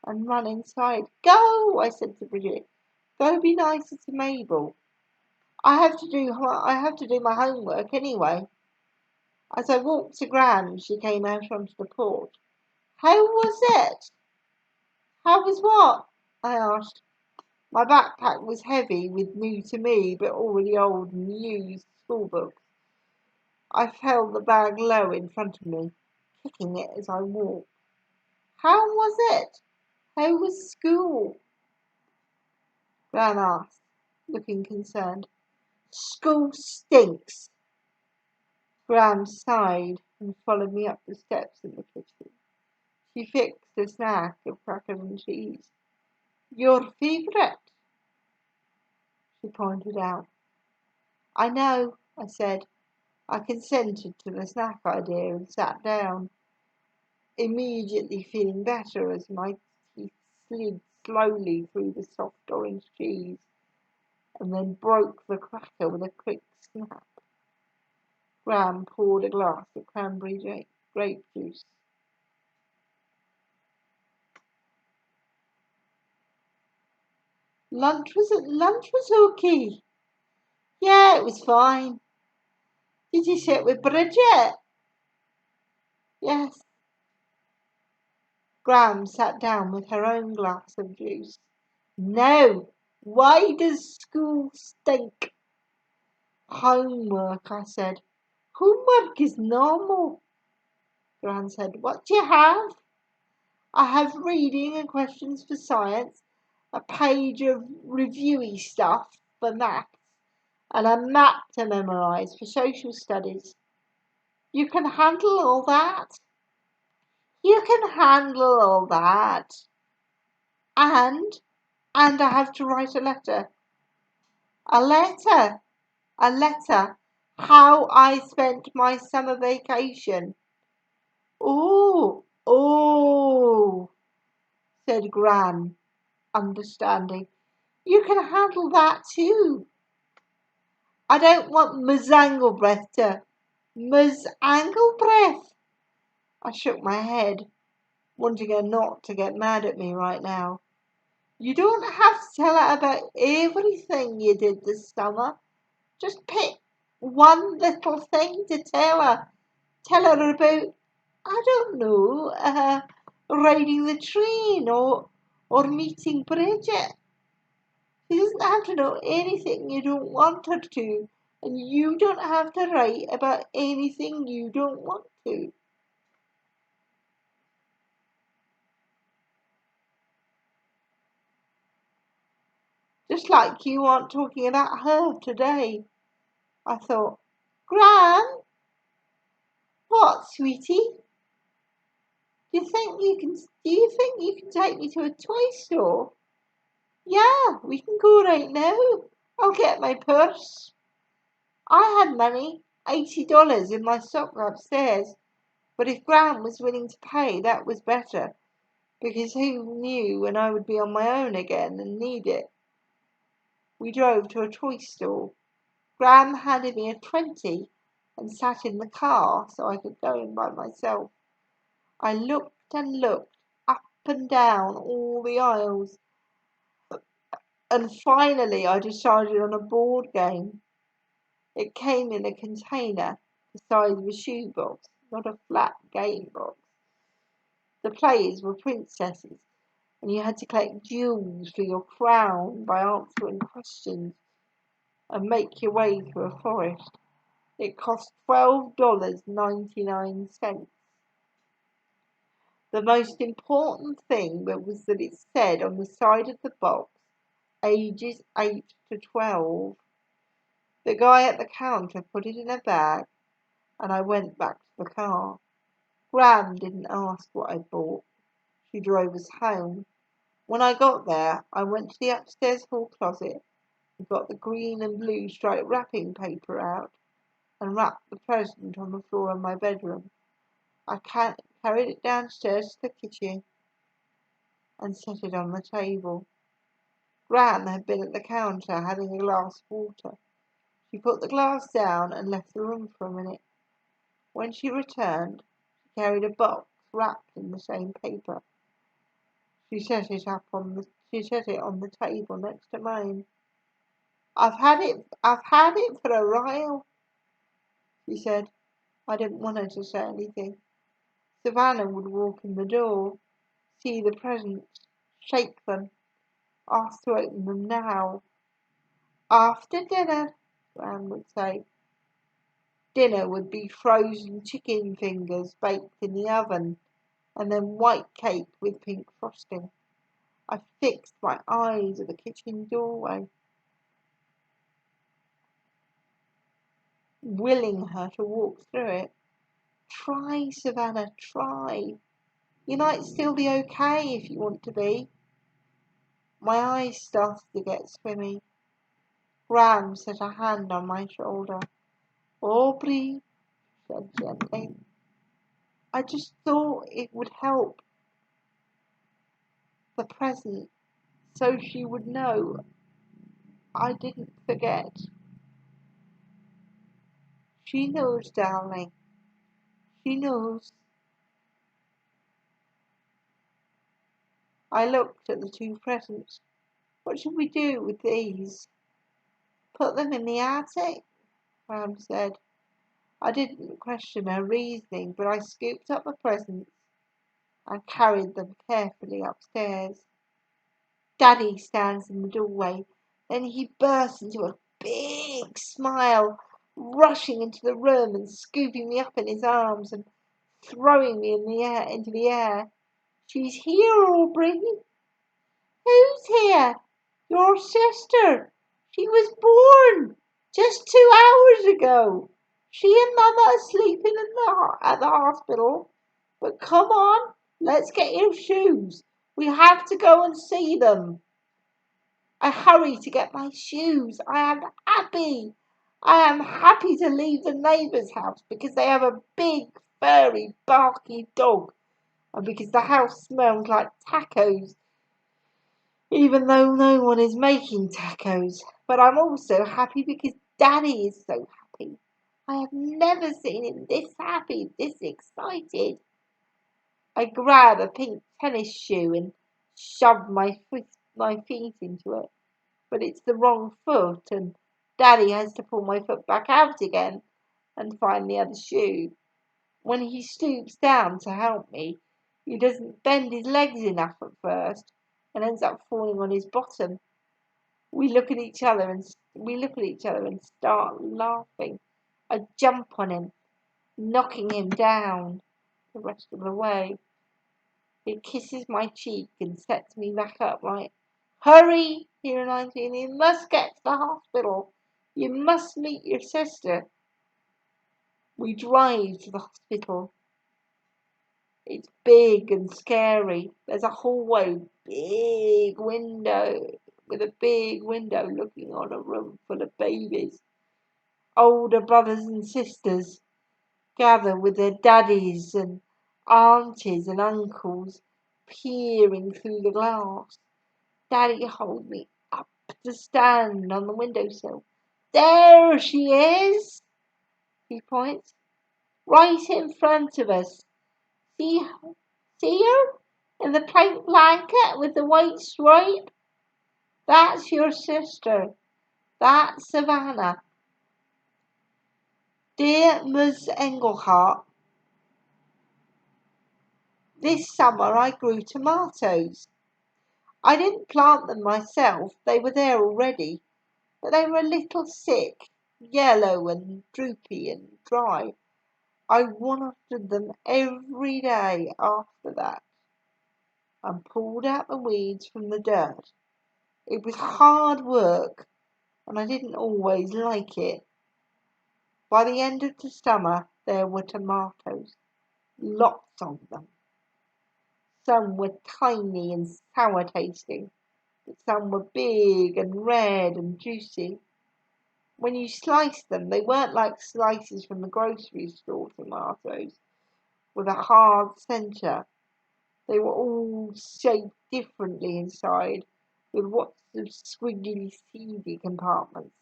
and ran inside. Go, I said to Bridget. Go be nicer to Mabel. I have to do my homework anyway. As I walked to Gran, she came out onto the porch. How was it? How was what? I asked. My backpack was heavy with new to me but already old and used school books. I held the bag low in front of me, kicking it as I walked. How was it? How was school? Gran asked, looking concerned. School stinks. Gran sighed and followed me up the steps in the kitchen. She fixed a snack of crackers and cheese. Your favourite? she pointed out. I know, I said. I consented to the snack idea and sat down, immediately feeling better as my teeth slid slowly through the soft orange cheese and then broke the cracker with a quick snap. Graham poured a glass of cranberry grape juice. Lunch was okay. Yeah, it was fine. Did you sit with Bridget? Yes. Graham sat down with her own glass of juice. No. Why does school stink? Homework, I said. Homework is normal. Gran said. What do you have? I have reading and questions for science, a page of reviewy stuff for maths, and a map to memorise for social studies. You can handle all that? You can handle all that. And I have to write a letter. A letter? A letter. How I spent my summer vacation. Oh, said Gran, understanding. You can handle that too. I don't want Ms. Anglebreath to. Ms. Anglebreath? I shook my head, wanting her not to get mad at me right now. You don't have to tell her about everything you did this summer. Just pick one little thing to tell her. Tell her about, I don't know, riding the train or meeting Bridget. She doesn't have to know anything you don't want her to, and you don't have to write about anything you don't want to. Just like you aren't talking about her today. I thought, Gran? What, sweetie? Do you think you can take me to a toy store? Yeah, we can go right now. I'll get my purse. I had money, $80 in my sock upstairs, but if Gran was willing to pay, that was better, because who knew when I would be on my own again and need it. We drove to a toy store. Gran handed me a 20 and sat in the car so I could go in by myself. I looked and looked up and down all the aisles, and finally I decided on a board game. It came in a container the size of a shoebox, not a flat game box. The players were princesses, and you had to collect jewels for your crown by answering questions and make your way through a forest. It cost $12.99. The most important thing was that it said on the side of the box, ages 8 to 12. The guy at the counter put it in a bag, and I went back to the car. Gran didn't ask what I bought. She drove us home. When I got there, I went to the upstairs hall closet and got the green and blue striped wrapping paper out and wrapped the present on the floor in my bedroom. I carried it downstairs to the kitchen and set it on the table. Gran had been at the counter having a glass of water. She put the glass down and left the room for a minute. When she returned, she carried a box wrapped in the same paper. She set it on the table next to mine. I've had it for a while, she said. I didn't want her to say anything. Savannah would walk in the door, see the presents, shake them, ask to open them now. After dinner, Gran would say. Dinner would be frozen chicken fingers baked in the oven, and then white cake with pink frosting. I fixed my eyes at the kitchen doorway, willing her to walk through it. Try, Savannah, try. You might still be okay if you want to be. My eyes started to get swimmy. Gram set a hand on my shoulder. Aubrey, she said gently, I just thought it would help the present so she would know I didn't forget. She knows, darling. She knows. I looked at the two presents. What should we do with these? Put them in the attic, Ram said. I didn't question her reasoning, but I scooped up the presents and carried them carefully upstairs. Daddy stands in the doorway. Then he bursts into a big smile, rushing into the room and scooping me up in his arms and throwing me into the air. She's here, Aubrey. Who's here? Your sister. She was born just 2 hours ago. She and Mama are sleeping at the hospital. But come on, let's get your shoes. We have to go and see them. I hurry to get my shoes. I am happy. I am happy to leave the neighbour's house because they have a big, furry, barky dog, and because the house smells like tacos, even though no one is making tacos. But I'm also happy because Daddy is so happy. I have never seen him this happy, this excited. I grab a pink tennis shoe and shove my feet into it. But it's the wrong foot, and Daddy has to pull my foot back out again and find the other shoe. When he stoops down to help me, he doesn't bend his legs enough at first and ends up falling on his bottom. We look at each other and start laughing. I jump on him, knocking him down the rest of the way. He kisses my cheek and sets me back upright. Hurry, he reminds me, you must get to the hospital. You must meet your sister. We drive to the hospital. It's big and scary. There's a hallway, with a big window looking on a room full of babies. Older brothers and sisters gather with their daddies and aunties and uncles, peering through the glass. Daddy holds me up to stand on the windowsill. There she is, he points, right in front of us. See her? In the pink blanket with the white stripe? That's your sister. That's Savannah. Dear Ms. Engelhart, this summer I grew tomatoes. I didn't plant them myself, they were there already, but they were a little sick, yellow and droopy and dry. I watered them every day after that and pulled out the weeds from the dirt. It was hard work and I didn't always like it. By the end of the summer there were tomatoes, lots of them. Some were tiny and sour tasting, but some were big and red and juicy. When you sliced them, they weren't like slices from the grocery store tomatoes with a hard centre. They were all shaped differently inside, with lots of squiggly, seedy compartments.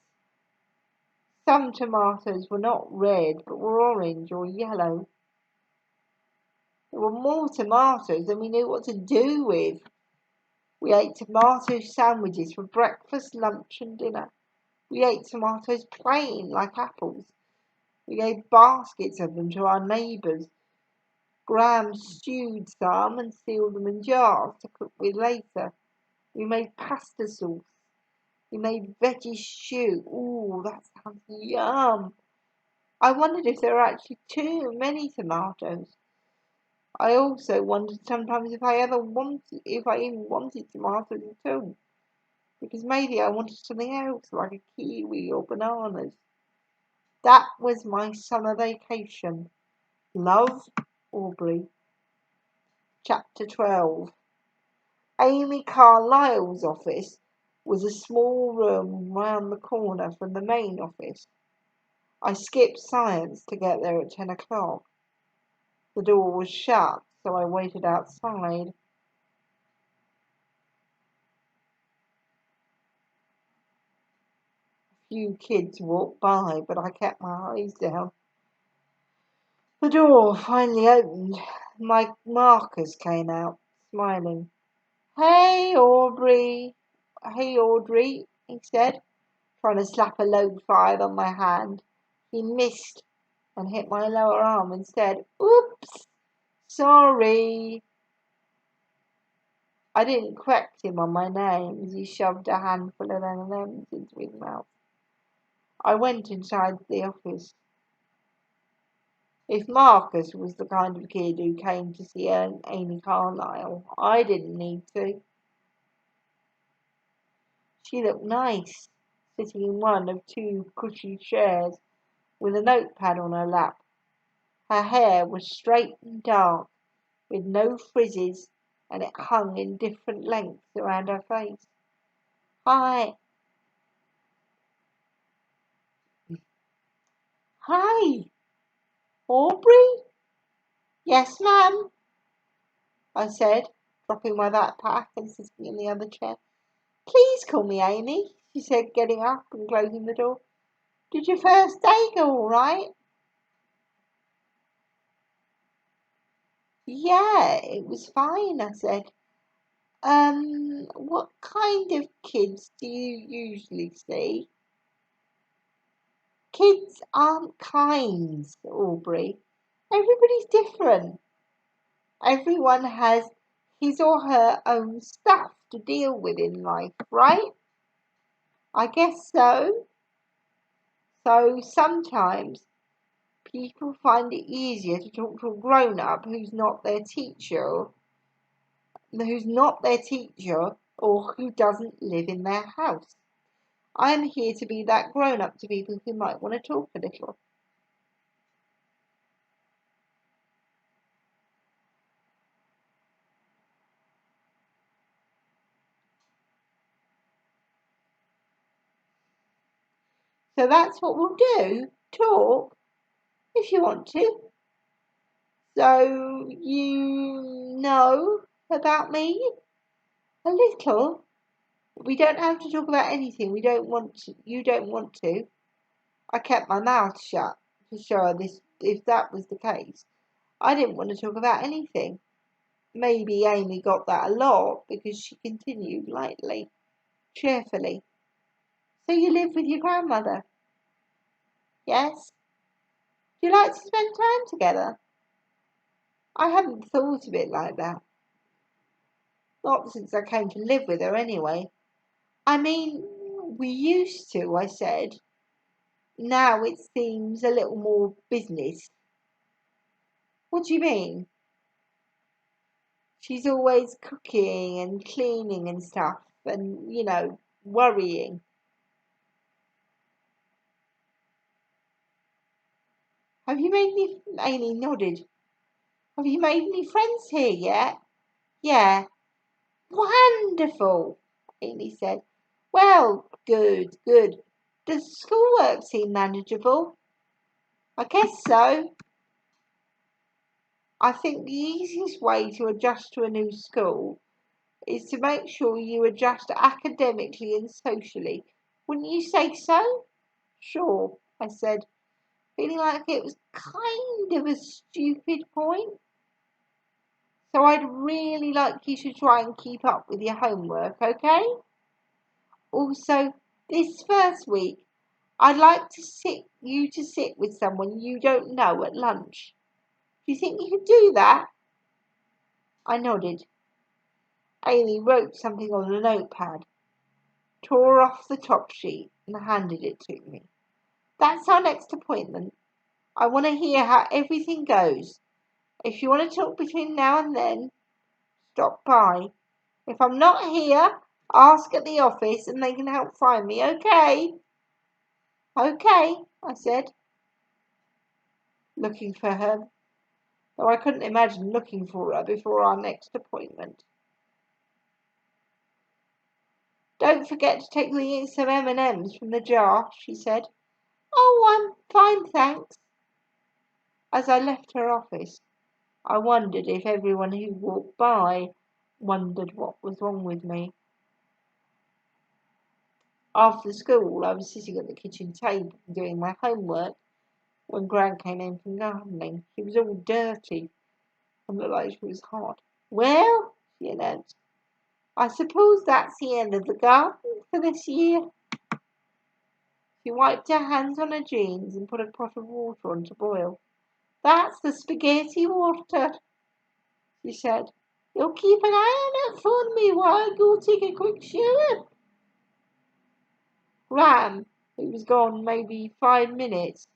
Some tomatoes were not red, but were orange or yellow. There were more tomatoes than we knew what to do with. We ate tomato sandwiches for breakfast, lunch and dinner. We ate tomatoes plain, like apples. We gave baskets of them to our neighbours. Gram stewed some and sealed them in jars to cook with later. We made pasta sauce. We made veggie stew. Ooh, that sounds yum. I wondered if there were actually too many tomatoes. I also wondered sometimes if I even wanted tomatoes at all, because maybe I wanted something else like a kiwi or bananas. That was my summer vacation. Love, Aubrey. Chapter 12. Amy Carlyle's office was a small room round the corner from the main office. I skipped science to get there at 10 o'clock. The door was shut, so I waited outside. A few kids walked by, but I kept my eyes down. The door finally opened. My Marcus came out, smiling. Hey, Aubrey. Hey, Audrey, he said, trying to slap a load fired on my hand. He missed and hit my lower arm instead. Oops, sorry. I didn't correct him on my name as he shoved a handful of M&Ms into his mouth. I went inside the office. If Marcus was the kind of kid who came to see Amy Carlyle, I didn't need to. She looked nice, sitting in one of two cushy chairs with a notepad on her lap. Her hair was straight and dark, with no frizzes, and it hung in different lengths around her face. Hi. Hi, Aubrey? Yes, ma'am, I said, dropping my backpack and sitting in the other chair. Please call me Amy, she said, getting up and closing the door. Did your first day go all right? Yeah, it was fine, I said. What kind of kids do you usually see? Kids aren't kinds, Aubrey. Everybody's different. Everyone has his or her own stuff to deal with in life, right? I guess so. So sometimes people find it easier to talk to a grown-up who's not their teacher or who doesn't live in their house. I am here to be that grown-up to people who might want to talk a little. So that's what we'll do. Talk, if you want to. So you know about me? A little. We don't have to talk about anything. We don't want to. You don't want to. I kept my mouth shut to show this if that was the case. I didn't want to talk about anything. Maybe Amy got that a lot because she continued lightly, cheerfully. So you live with your grandmother? Yes. Do you like to spend time together? I hadn't thought of it like that. Not since I came to live with her anyway. I mean, we used to, I said. Now it seems a little more business. What do you mean? She's always cooking and cleaning and stuff and, worrying. Have you made any, Amy nodded. Have you made any friends here yet? Yeah. Wonderful, Amy said. Well, good, good. Does schoolwork seem manageable? I guess so. I think the easiest way to adjust to a new school is to make sure you adjust academically and socially. Wouldn't you say so? Sure, I said, feeling like it was kind of a stupid point. So I'd really like you to try and keep up with your homework, okay? Also, this first week, I'd like to sit with someone you don't know at lunch. Do you think you could do that? I nodded. Amy wrote something on a notepad, tore off the top sheet, and handed it to me. That's our next appointment. I want to hear how everything goes. If you want to talk between now and then, stop by. If I'm not here, ask at the office and they can help find me, okay? Okay, I said, looking for her, though I couldn't imagine looking for her before our next appointment. Don't forget to take me some M&Ms from the jar, she said. Oh, I'm fine, thanks. As I left her office, I wondered if everyone who walked by wondered what was wrong with me. After school, I was sitting at the kitchen table doing my homework when Gran came in from gardening. She was all dirty and looked like she was hot. Well, she announced, I suppose that's the end of the garden for this year. She wiped her hands on her jeans and put a pot of water on to boil. That's the spaghetti water, she said. You'll keep an eye on it for me while I go take a quick shower. Graham, who was gone maybe 5 minutes.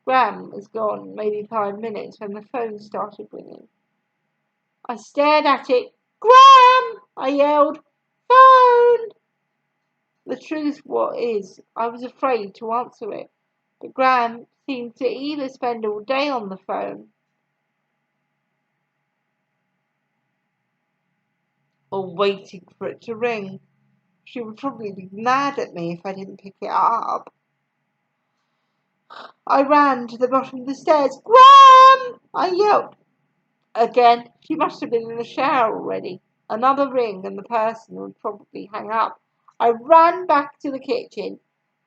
Graham was gone maybe 5 minutes when the phone started ringing. I stared at it. Graham! I yelled. Phone! The truth is, I was afraid to answer it, but Graham seemed to either spend all day on the phone or waiting for it to ring. She would probably be mad at me if I didn't pick it up. I ran to the bottom of the stairs. Graham! I yelled. Again, she must have been in the shower already. Another ring and the person would probably hang up. I ran back to the kitchen,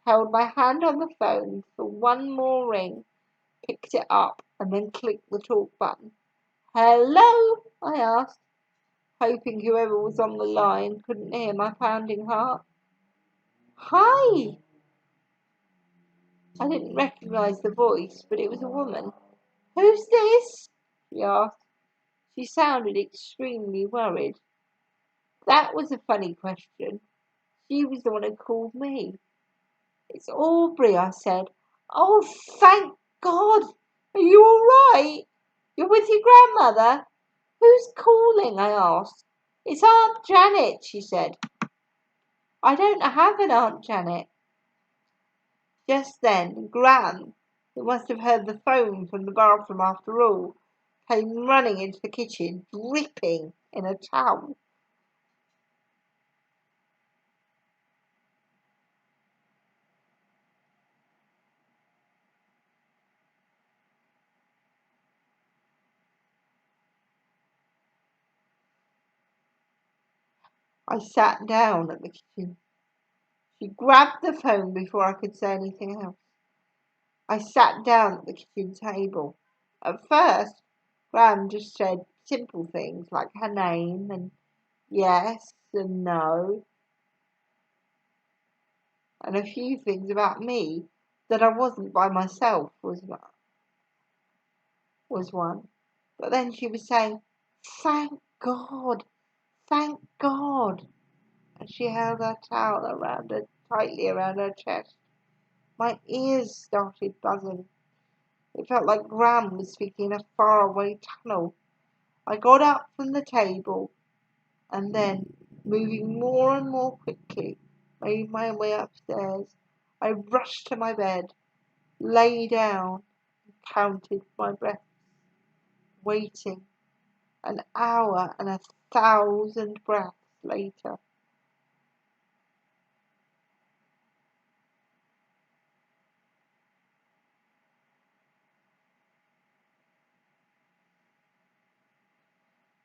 held my hand on the phone for one more ring, picked it up, and then clicked the talk button. Hello? I asked, hoping whoever was on the line couldn't hear my pounding heart. Hi! I didn't recognize the voice, but it was a woman. Who's this? She asked. She sounded extremely worried. That was a funny question. She was the one who called me. It's Aubrey, I said. Oh, thank God! Are you all right? You're with your grandmother? Who's calling? I asked. It's Aunt Janet, she said. I don't have an Aunt Janet. Just then, Gran, who must have heard the phone from the bathroom after all, came running into the kitchen, dripping in a towel. I sat down at the kitchen. She grabbed the phone before I could say anything else. I sat down at the kitchen table. At first, Gran just said simple things like her name and yes and no, and a few things about me that I wasn't by myself was one. But then she was saying, thank God, thank God. And she held her towel tightly around her chest. My ears started buzzing. It felt like Gran was speaking in a faraway tunnel. I got up from the table and then, moving more and more quickly, made my way upstairs. I rushed to my bed, lay down, and counted my breaths, waiting. An hour and 1,000 breaths later.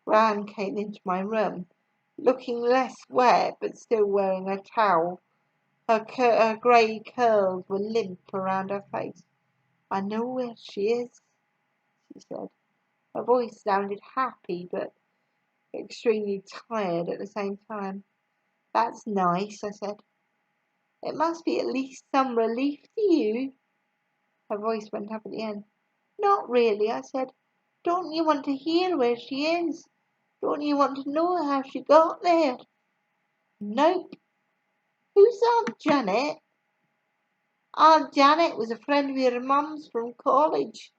Gran came into my room, looking less wet but still wearing a towel. Her grey curls were limp around her face. I know where she is, she said. Her voice sounded happy but extremely tired at the same time. That's nice, I said. It must be at least some relief to you. Her voice went up at the end. Not really, I said. Don't you want to hear where she is? Don't you want to know how she got there? Nope. Who's Aunt Janet? Aunt Janet was a friend of your mum's from college.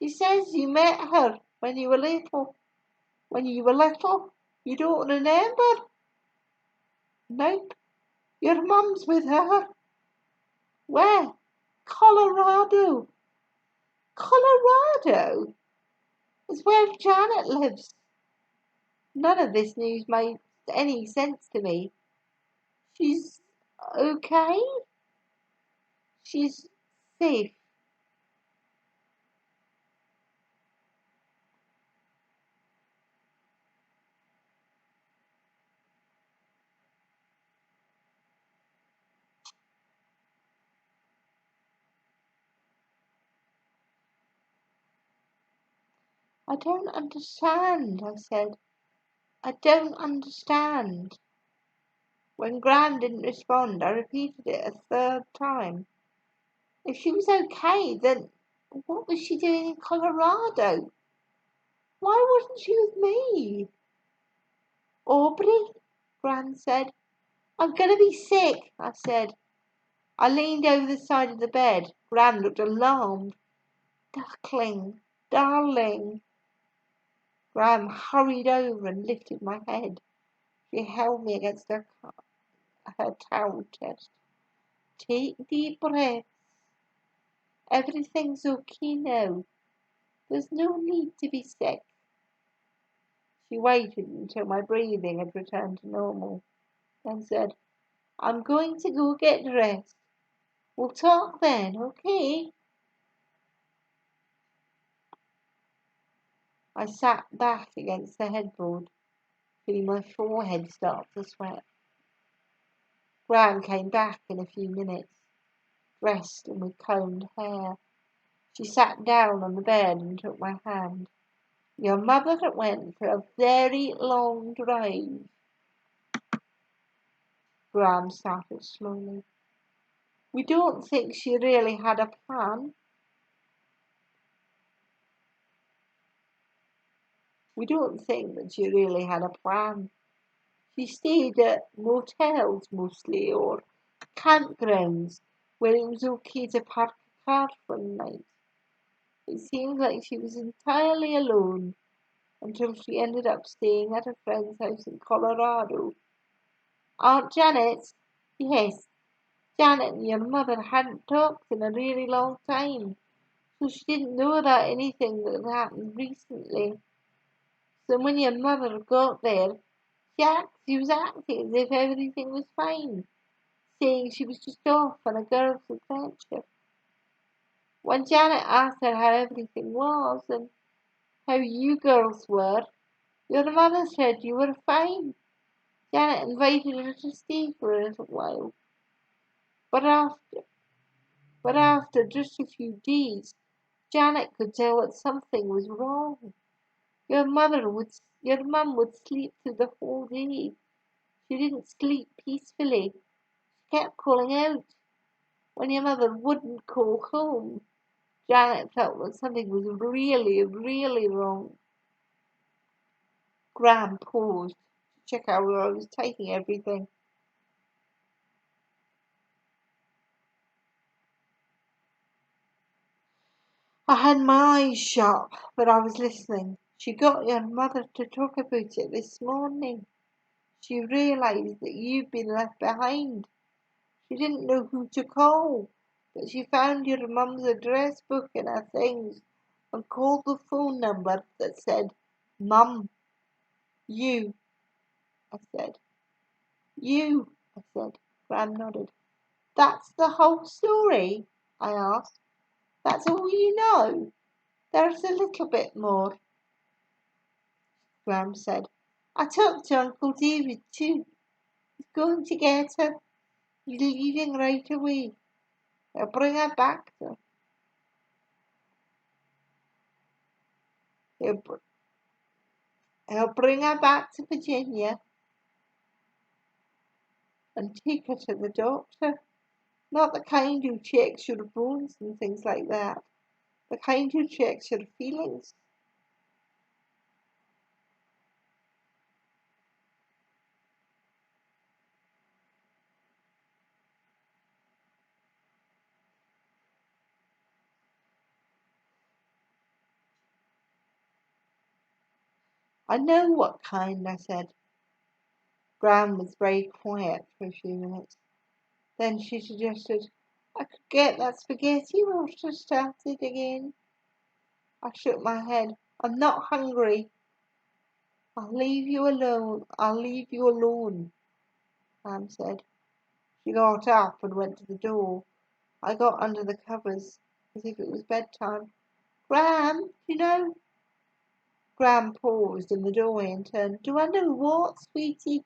She says you met her when you were little. When you were little? You don't remember? Nope. Your mum's with her. Where? Colorado. Colorado? It's where Janet lives. None of this news made any sense to me. She's okay. She's safe. I don't understand, I said. I don't understand. When Gran didn't respond, I repeated it a third time. If she was okay, then what was she doing in Colorado? Why wasn't she with me? Aubrey, Gran said. I'm going to be sick, I said. I leaned over the side of the bed. Gran looked alarmed. Duckling, darling. Gran hurried over and lifted my head. She held me against her towel chest. Take deep breaths. Everything's okay now. There's no need to be sick. She waited until my breathing had returned to normal, then said, I'm going to go get dressed. We'll talk then, okay? I sat back against the headboard, feeling my forehead start to sweat. Gran came back in a few minutes, dressed and with combed hair. She sat down on the bed and took my hand. Your mother went for a very long drive. Gran started slowly. We don't think she really had a plan. We don't think that she really had a plan. She stayed at motels mostly or campgrounds where it was okay to park a car for the night. It seemed like she was entirely alone until she ended up staying at a friend's house in Colorado. Aunt Janet? Yes, Janet and your mother hadn't talked in a really long time, so she didn't know about anything that had happened recently. So when your mother got there, she was acting as if everything was fine, saying she was just off on a girl's adventure. When Janet asked her how everything was and how you girls were, your mother said you were fine. Janet invited her to stay for a little while. But after, but after just a few days, Janet could tell that something was wrong. Your mum would sleep through the whole day. She didn't sleep peacefully. She kept calling out. When your mother wouldn't call home, Janet felt that something was really, really wrong. Gran paused to check out where I was taking everything. I had my eyes shut, but I was listening. She got your mother to talk about it this morning. She realized that you'd been left behind. She didn't know who to call, but she found your mum's address book in her things and called the phone number that said, Mum. You, I said. You, I said. Gran nodded. That's the whole story? I asked. That's all you know? There's a little bit more. Gran said. I talked to Uncle David too. He's going to get her. He's leaving right away. He'll bring her back to he'll, he'll bring her back to Virginia and take her to the doctor. Not the kind who checks your bones and things like that. The kind who checks your feelings. I know what kind, I said. Gran was very quiet for a few minutes. Then she suggested I could get that spaghetti roster started again. I shook my head. I'm not hungry. I'll leave you alone. I'll leave you alone, Pam said. She got up and went to the door. I got under the covers as if it was bedtime. Gram, you know? Gram paused in the doorway and turned. Do I know what, sweetie?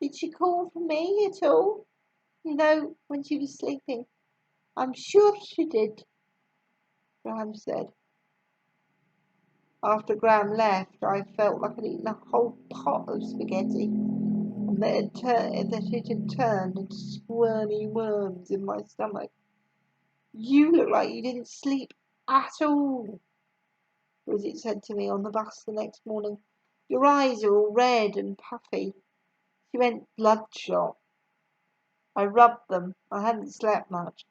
Did she call for me at all? You know, when she was sleeping. I'm sure she did, Gram said. After Gram left, I felt like I'd eaten a whole pot of spaghetti and that it had turned into squirmy worms in my stomach. You look like you didn't sleep at all, Bridget said to me on the bus the next morning. Your eyes are all red and puffy. She went bloodshot. I rubbed them. I hadn't slept much,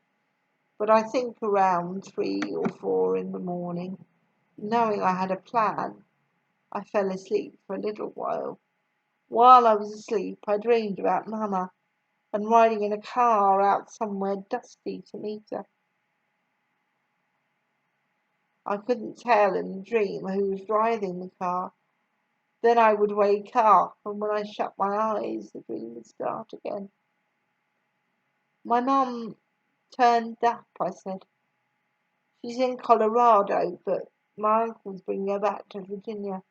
but I think around 3 or 4 in the morning, knowing I had a plan, I fell asleep for a little while. While I was asleep, I dreamed about Mama and riding in a car out somewhere dusty to meet her. I couldn't tell in the dream who was driving the car. Then I would wake up, and when I shut my eyes, the dream would start again. My mum turned up, I said. She's in Colorado, but my uncle's bringing her back to Virginia.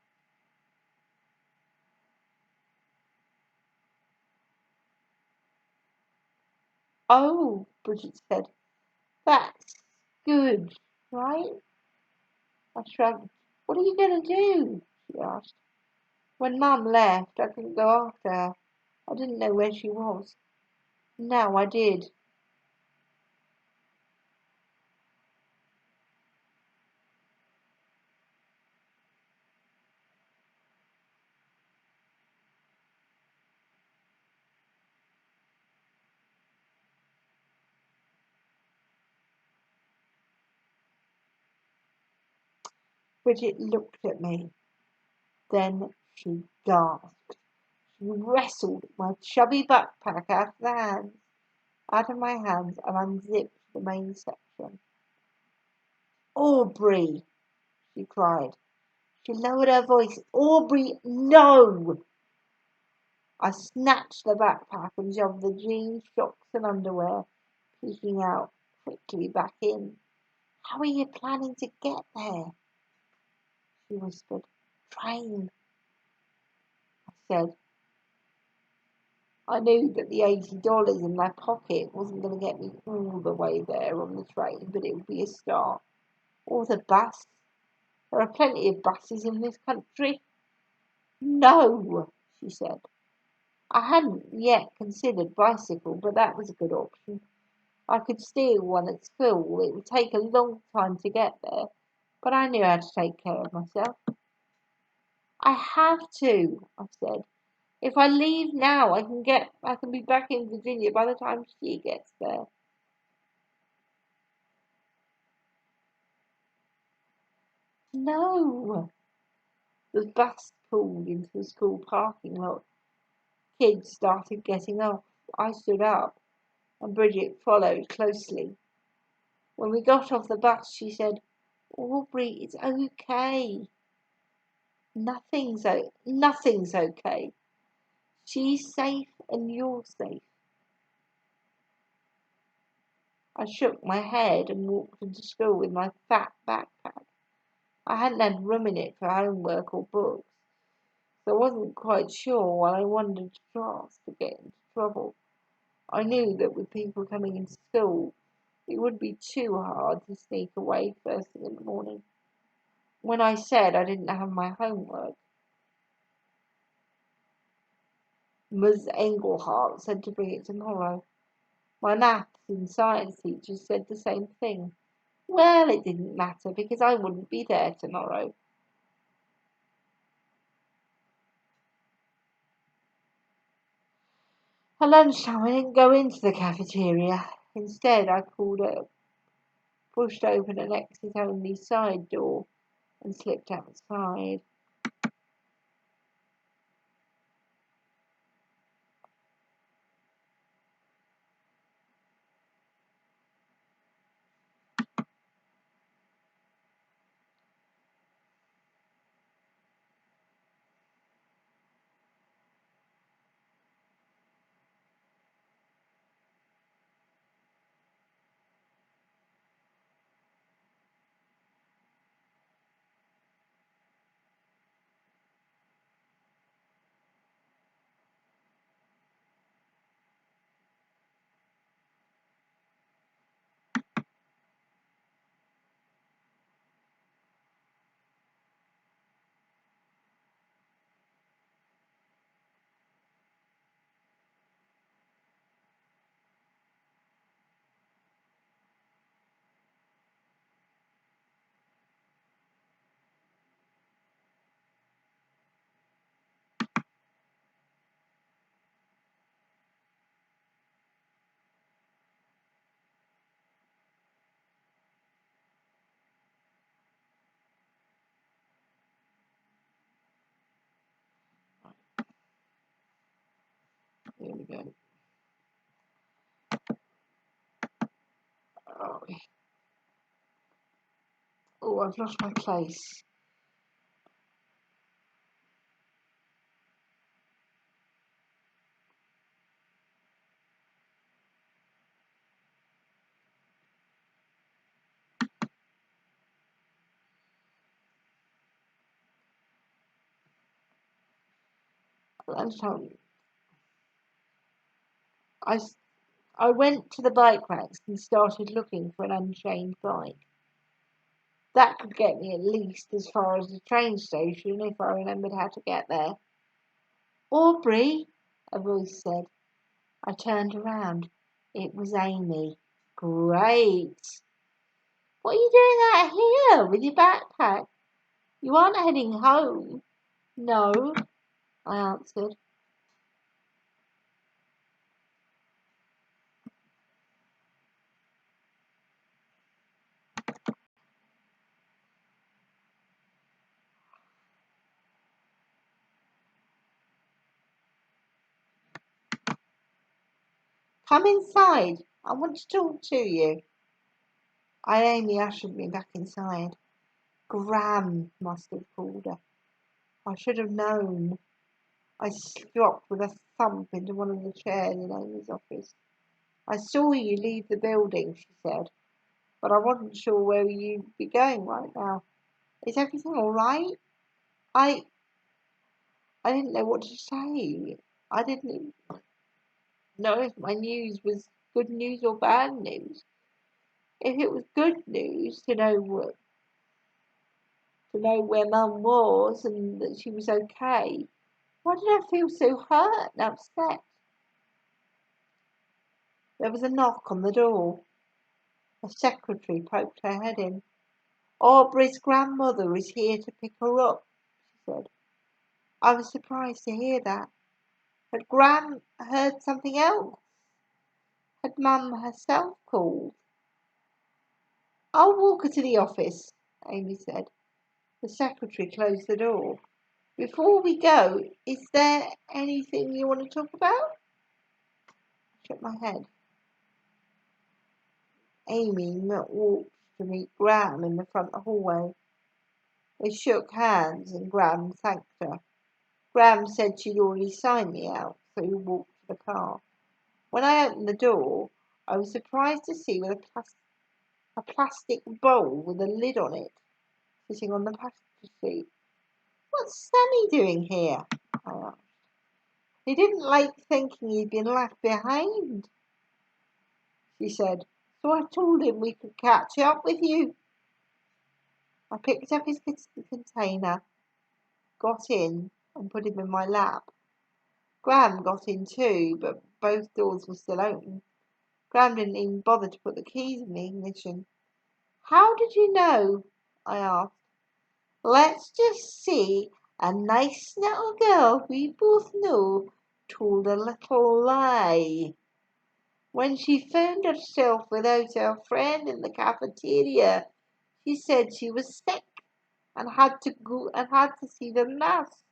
Oh, Bridget said, that's good, right? I shrugged. What are you going to do? She asked. When Mum left, I couldn't go after her. I didn't know where she was. Now I did. Bridget looked at me. Then she gasped. She wrestled my chubby backpack out of my hands, and unzipped the main section. Aubrey, she cried. She lowered her voice. Aubrey, no! I snatched the backpack and shoved the jeans, socks, and underwear, peeking out quickly back in. How are you planning to get there? She whispered. Train, I said. I knew that the $80 in my pocket wasn't going to get me all the way there on the train, but it would be a start. Or the bus. There are plenty of buses in this country. No, she said. I hadn't yet considered bicycle, but that was a good option. I could steal one at school. It would take a long time to get there, but I knew how to take care of myself. I have to, I said. If I leave now, I can be back in Virginia by the time she gets there. No. The bus pulled into the school parking lot. Kids started getting off. I stood up, and Bridget followed closely. When we got off the bus, she said, Aubrey, it's okay. Nothing's okay. She's safe and you're safe. I shook my head and walked into school with my fat backpack. I hadn't had room in it for homework or books, so I wasn't quite sure while I wandered to class to get into trouble. I knew that with people coming into school, it would be too hard to sneak away first thing in the morning. When I said I didn't have my homework, Ms. Engelhardt said to bring it tomorrow. My maths and science teachers said the same thing. Well, it didn't matter because I wouldn't be there tomorrow. At lunchtime, I didn't go into the cafeteria. Instead, pushed open an exit-only side door and slipped outside. Here we go. Oh, I've lost my place. Lunchtime. I went to the bike racks and started looking for an unchained bike. That could get me at least as far as the train station if I remembered how to get there. Aubrey, a voice said. I turned around. It was Amy. Great. What are you doing out here with your backpack? You aren't heading home. No, I answered. Come inside. I want to talk to you. Amy ushered me back inside. Gram must have called her. I should have known. I dropped with a thump into one of the chairs in Amy's office. I saw you leave the building, she said, but I wasn't sure where you'd be going right now. Is everything all right? I didn't know what to say. I didn't know if my news was good news or bad news. If it was good news to know where Mum was and that she was okay, why did I feel so hurt and upset? There was a knock on the door. A secretary poked her head in. Aubrey's grandmother is here to pick her up, she said. I was surprised to hear that. Had Gran heard something else? Had Mum herself called? I'll walk her to the office, Amy said. The secretary closed the door. Before we go, is there anything you want to talk about? I shook my head. Amy walked to meet Gran in the front hallway. They shook hands and Gran thanked her. Gran said she'd already signed me out, so we walked to the car. When I opened the door, I was surprised to see a plastic bowl with a lid on it sitting on the passenger seat. What's Sammy doing here? I asked. He didn't like thinking he'd been left behind, she said, so I told him we could catch up with you. I picked up his container, got in, and put him in my lap. Graham got in too, but both doors were still open. Graham didn't even bother to put the keys in the ignition. How did you know? I asked. Let's just see. A nice little girl we both know told a little lie. When she found herself without her friend in the cafeteria, she said she was sick and had to see the nurse.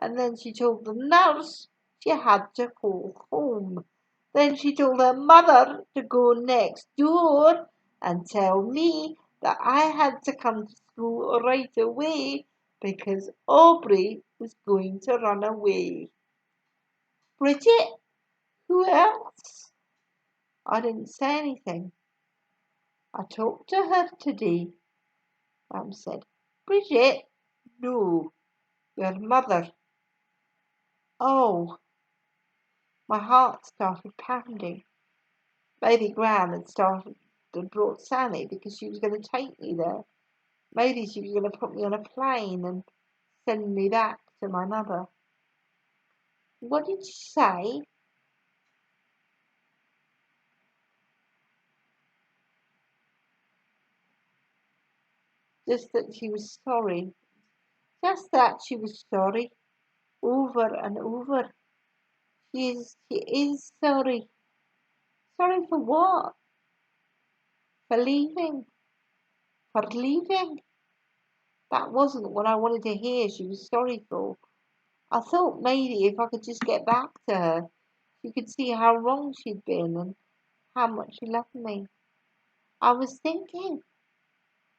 And then she told the nurse she had to go home. Then she told her mother to go next door and tell me that I had to come to school right away because Aubrey was going to run away. Bridget? Who else? I didn't say anything. I talked to her today, Ram said. Bridget? No, your mother. Oh, my heart started pounding. Maybe Gran had brought Sammy because she was going to take me there. Maybe she was going to put me on a plane and send me back to my mother. What did she say? Just that she was sorry. Just that she was sorry. Over and over. She is sorry. Sorry for what? For leaving. For leaving. That wasn't what I wanted to hear she was sorry for. I thought maybe if I could just get back to her, You could see how wrong she'd been and how much she loved me. I was thinking,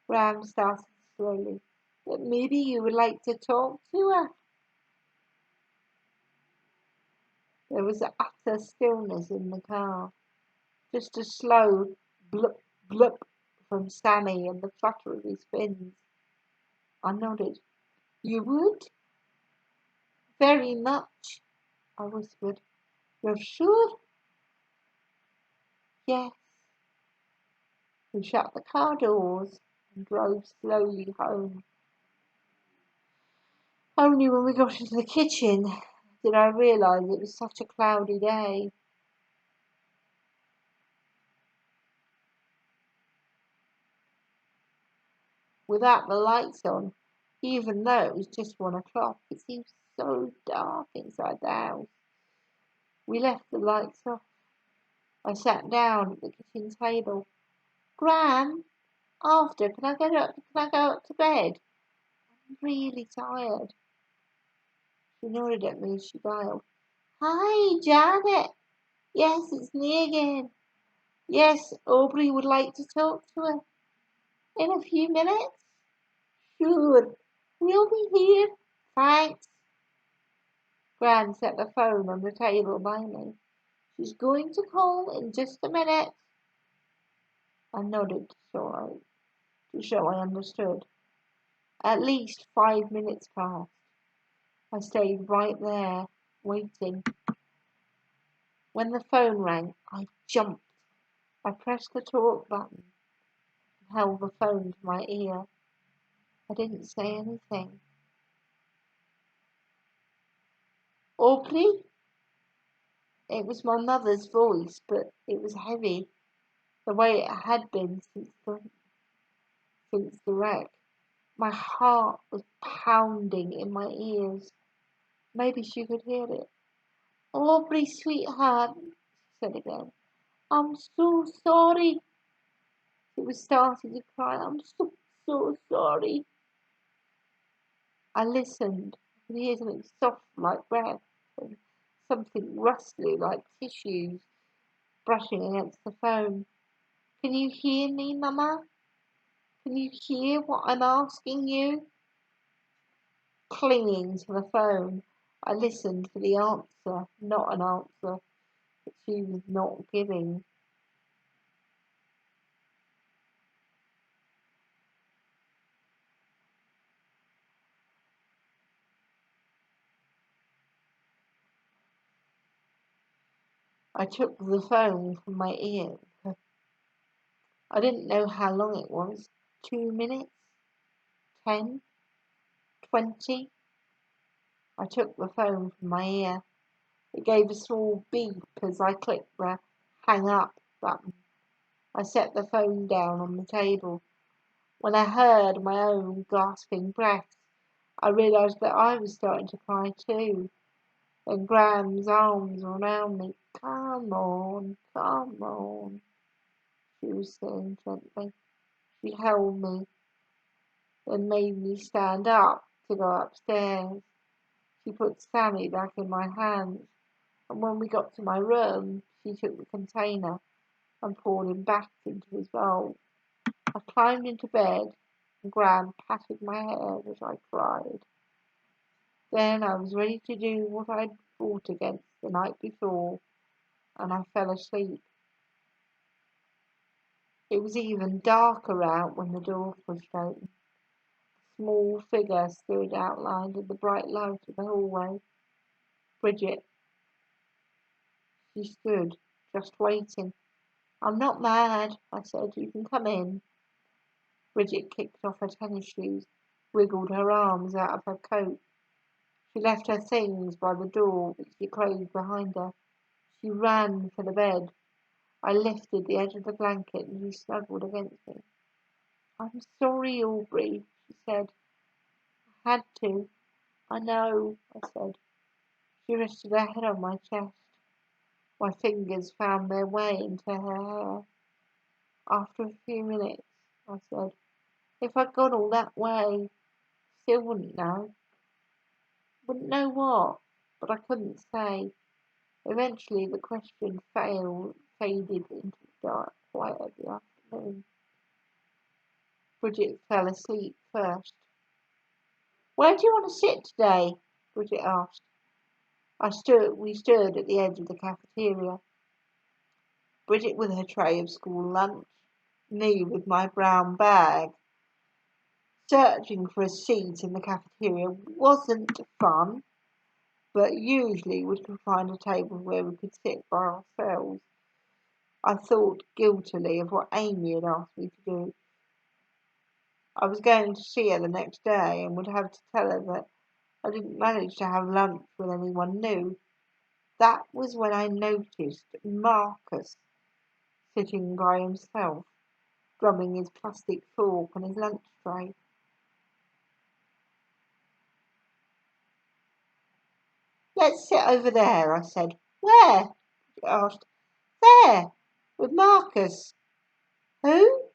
Graham started slowly, that maybe you would like to talk to her. There was utter stillness in the car, just a slow blup blup from Sammy and the flutter of his fins. I nodded. You would? Very much, I whispered. You're sure? Yes. We shut the car doors and drove slowly home. Only when we got into the kitchen did I realise it was such a cloudy day. Without the lights on, even though it was just 1 o'clock, it seemed so dark inside the house. We left the lights off. I sat down at the kitchen table. Gran, can I go up to bed? I'm really tired. She nodded at me as she dialed. Hi, Janet. Yes, it's me again. Yes, Aubrey would like to talk to her. In a few minutes? Sure. We'll be here. Thanks. Gran set the phone on the table by me. She's going to call in just a minute. I nodded to show I understood. At least 5 minutes passed. I stayed right there, waiting. When the phone rang, I jumped. I pressed the talk button and held the phone to my ear. I didn't say anything. Aubrey? It was my mother's voice, but it was heavy, the way it had been since the wreck. My heart was pounding in my ears. Maybe she could hear it. Aubrey, sweetheart, she said again. I'm so sorry. She was starting to cry. I'm so sorry. I listened. I could hear something soft like breath and something rustly like tissues brushing against the phone. Can you hear me, Mama? Can you hear what I'm asking you? Clinging to the phone, I listened for the answer, not an answer that she was not giving. I took the phone from my ear. I didn't know how long it was. 2 minutes? 10? 20? I took the phone from my ear. It gave a small beep as I clicked the hang up button. I set the phone down on the table. When I heard my own gasping breaths, I realised that I was starting to cry too. Then Graham's arms were around me. Come on, she was saying gently. She held me, then made me stand up to go upstairs. She put Sammy back in my hands, and when we got to my room, she took the container and poured him back into his bowl. I climbed into bed, and Graham patted my hair as I cried. Then I was ready to do what I'd fought against the night before, and I fell asleep. It was even darker out when the door pushed open. A small figure stood outlined in the bright light of the hallway. Bridget. She stood, just waiting. I'm not mad, I said. You can come in. Bridget kicked off her tennis shoes, wiggled her arms out of her coat. She left her things by the door, which she closed behind her. She ran for the bed. I lifted the edge of the blanket and she snuggled against me. I'm sorry, Aubrey, she said. I had to. I know, I said. She rested her head on my chest. My fingers found their way into her hair. After a few minutes, I said, if I'd gone all that way, still wouldn't know. Wouldn't know what, but I couldn't say. Eventually the question faded into the dark quiet of the afternoon. Bridget fell asleep first. "Where do you want to sit today?" Bridget asked. We stood at the edge of the cafeteria. Bridget with her tray of school lunch, me with my brown bag. Searching for a seat in the cafeteria wasn't fun, but usually we could find a table where we could sit by ourselves. I thought guiltily of what Amy had asked me to do. I was going to see her the next day and would have to tell her that I didn't manage to have lunch with anyone new. That was when I noticed Marcus sitting by himself, drumming his plastic fork on his lunch tray. "Let's sit over there," I said. "Where?" she asked. "There, with Marcus." "Who?"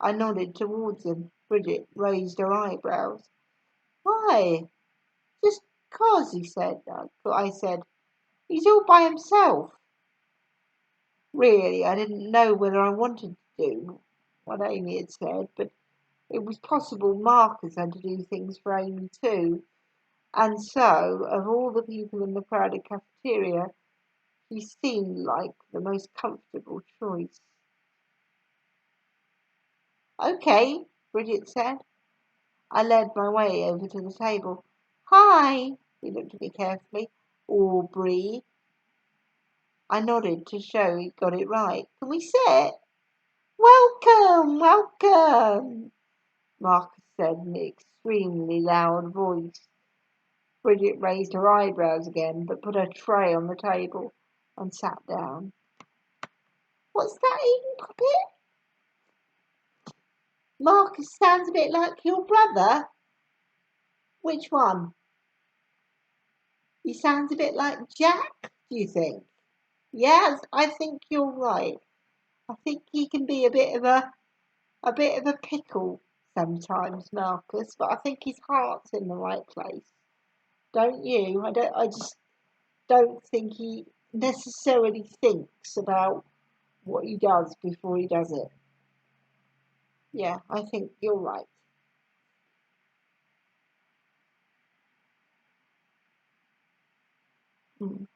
I nodded towards him. Bridget raised her eyebrows. "Why?" "Just 'cause," I said. "He's all by himself." Really, I didn't know whether I wanted to do what Amy had said, but it was possible Marcus had to do things for Amy too, and so, of all the people in the crowded cafeteria, he seemed like the most comfortable choice. "Okay," Bridget said. I led my way over to the table. "Hi," he looked at me carefully. "Aubrey." I nodded to show he got it right. "Can we sit?" "Welcome, welcome," Marcus said in an extremely loud voice. Bridget raised her eyebrows again, but put her tray on the table and sat down. "What's that eating puppet?" "Marcus sounds a bit like your brother." "Which one?" "He sounds a bit like Jack, do you think?" "Yes, I think you're right. I think he can be a bit of a pickle sometimes, Marcus, but I think his heart's in the right place. Don't you? I just don't think he necessarily thinks about what he does before he does it." "Yeah, I think you're right." Mm.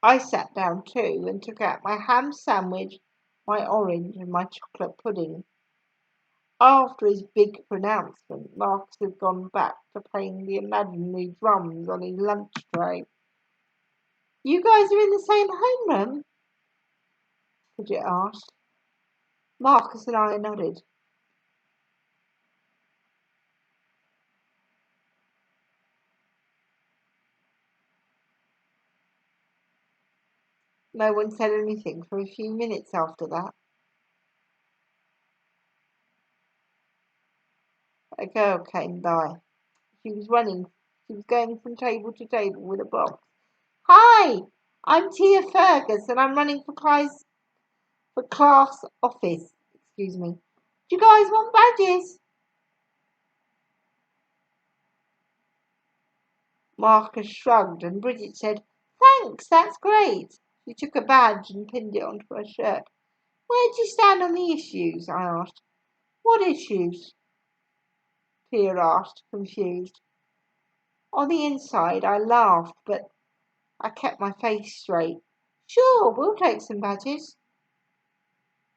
I sat down too and took out my ham sandwich, my orange, and my chocolate pudding. After his big pronouncement, Marcus had gone back to playing the imaginary drums on his lunch tray. "You guys are in the same homeroom?" Bridget asked. Marcus and I nodded. No one said anything for a few minutes after that. A girl came by. She was running. She was going from table to table with a box. "Hi, I'm Tia Fergus, and I'm running for class office. Excuse me. Do you guys want badges?" Marcus shrugged, and Bridget said, "Thanks, that's great." She took a badge and pinned it onto her shirt. "Where do you stand on the issues?" I asked. "What issues?" Tia asked, confused. On the inside, I laughed, but I kept my face straight. "Sure, we'll take some badges."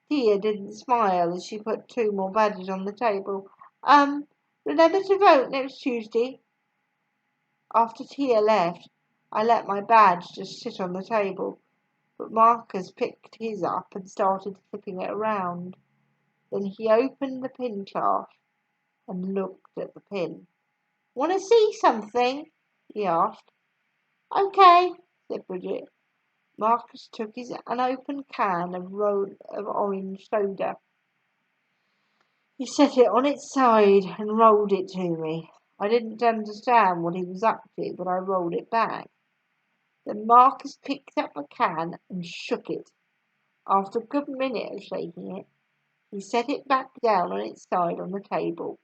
Tia didn't smile as she put two more badges on the table. Remember to vote next Tuesday." After Tia left, I let my badge just sit on the table, but Marcus picked his up and started flipping it around. Then he opened the pin clasp and looked at the pin. "Want to see something?" he asked. "Okay," said Bridget. Marcus took his unopened can of orange soda. He set it on its side and rolled it to me. I didn't understand what he was up to, but I rolled it back. Then Marcus picked up the can and shook it. After a good minute of shaking it, he set it back down on its side on the table.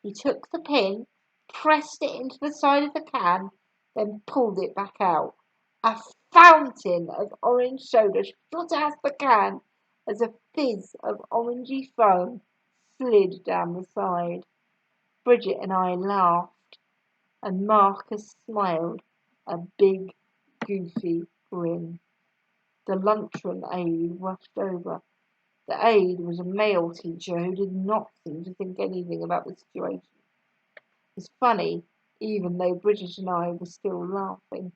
He took the pin pressed it into the side of the can, then pulled it back out. A fountain of orange soda shot out of the can as a fizz of orangey foam slid down the side. Bridget and I laughed, and Marcus smiled a big, goofy grin. The lunchroom aide rushed over. The aide was a male teacher who did not seem to think anything about the situation. It was funny, even though Bridget and I were still laughing.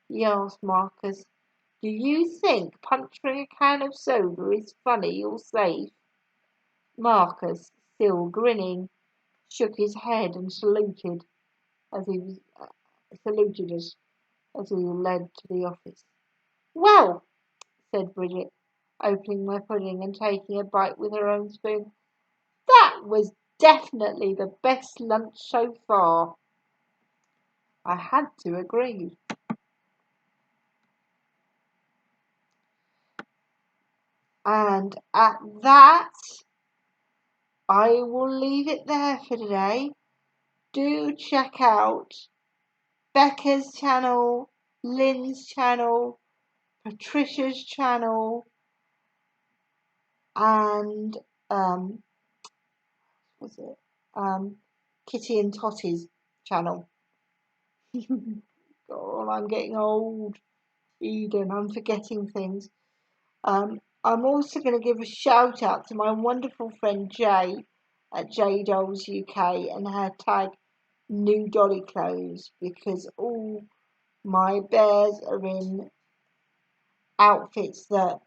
He asked Marcus, "Do you think puncturing a can of soda is funny or safe?" Marcus, still grinning, shook his head and saluted us as we led to the office. "Well," said Bridget, opening my pudding and taking a bite with her own spoon, "that was definitely the best lunch so far." I had to agree. And at that, I will leave it there for today. Do check out Becca's channel, Lynn's channel, Patricia's channel, and what's it? Kitty and Totty's channel. God, I'm getting old, Eden. I'm forgetting things. I'm also going to give a shout out to my wonderful friend Jay at J Dolls UK and her tag New Dolly Clothes, because all my bears are in outfits that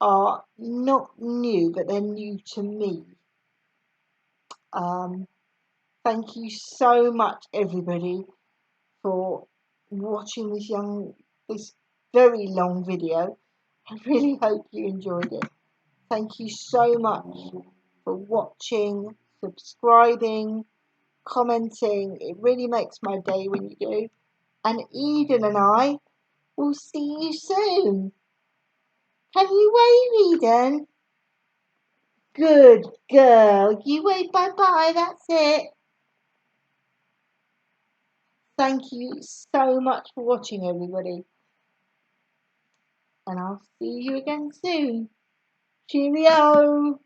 are not new, but they're new to me. Thank you so much, everybody, for watching this very long video. I really hope you enjoyed it. Thank you so much for watching, subscribing, commenting. It really makes my day when you do. And Eden and I will see you soon. Can you wave, Eden? Good girl. You wave bye-bye. That's it. Thank you so much for watching, everybody. And I'll see you again soon. Cheerio.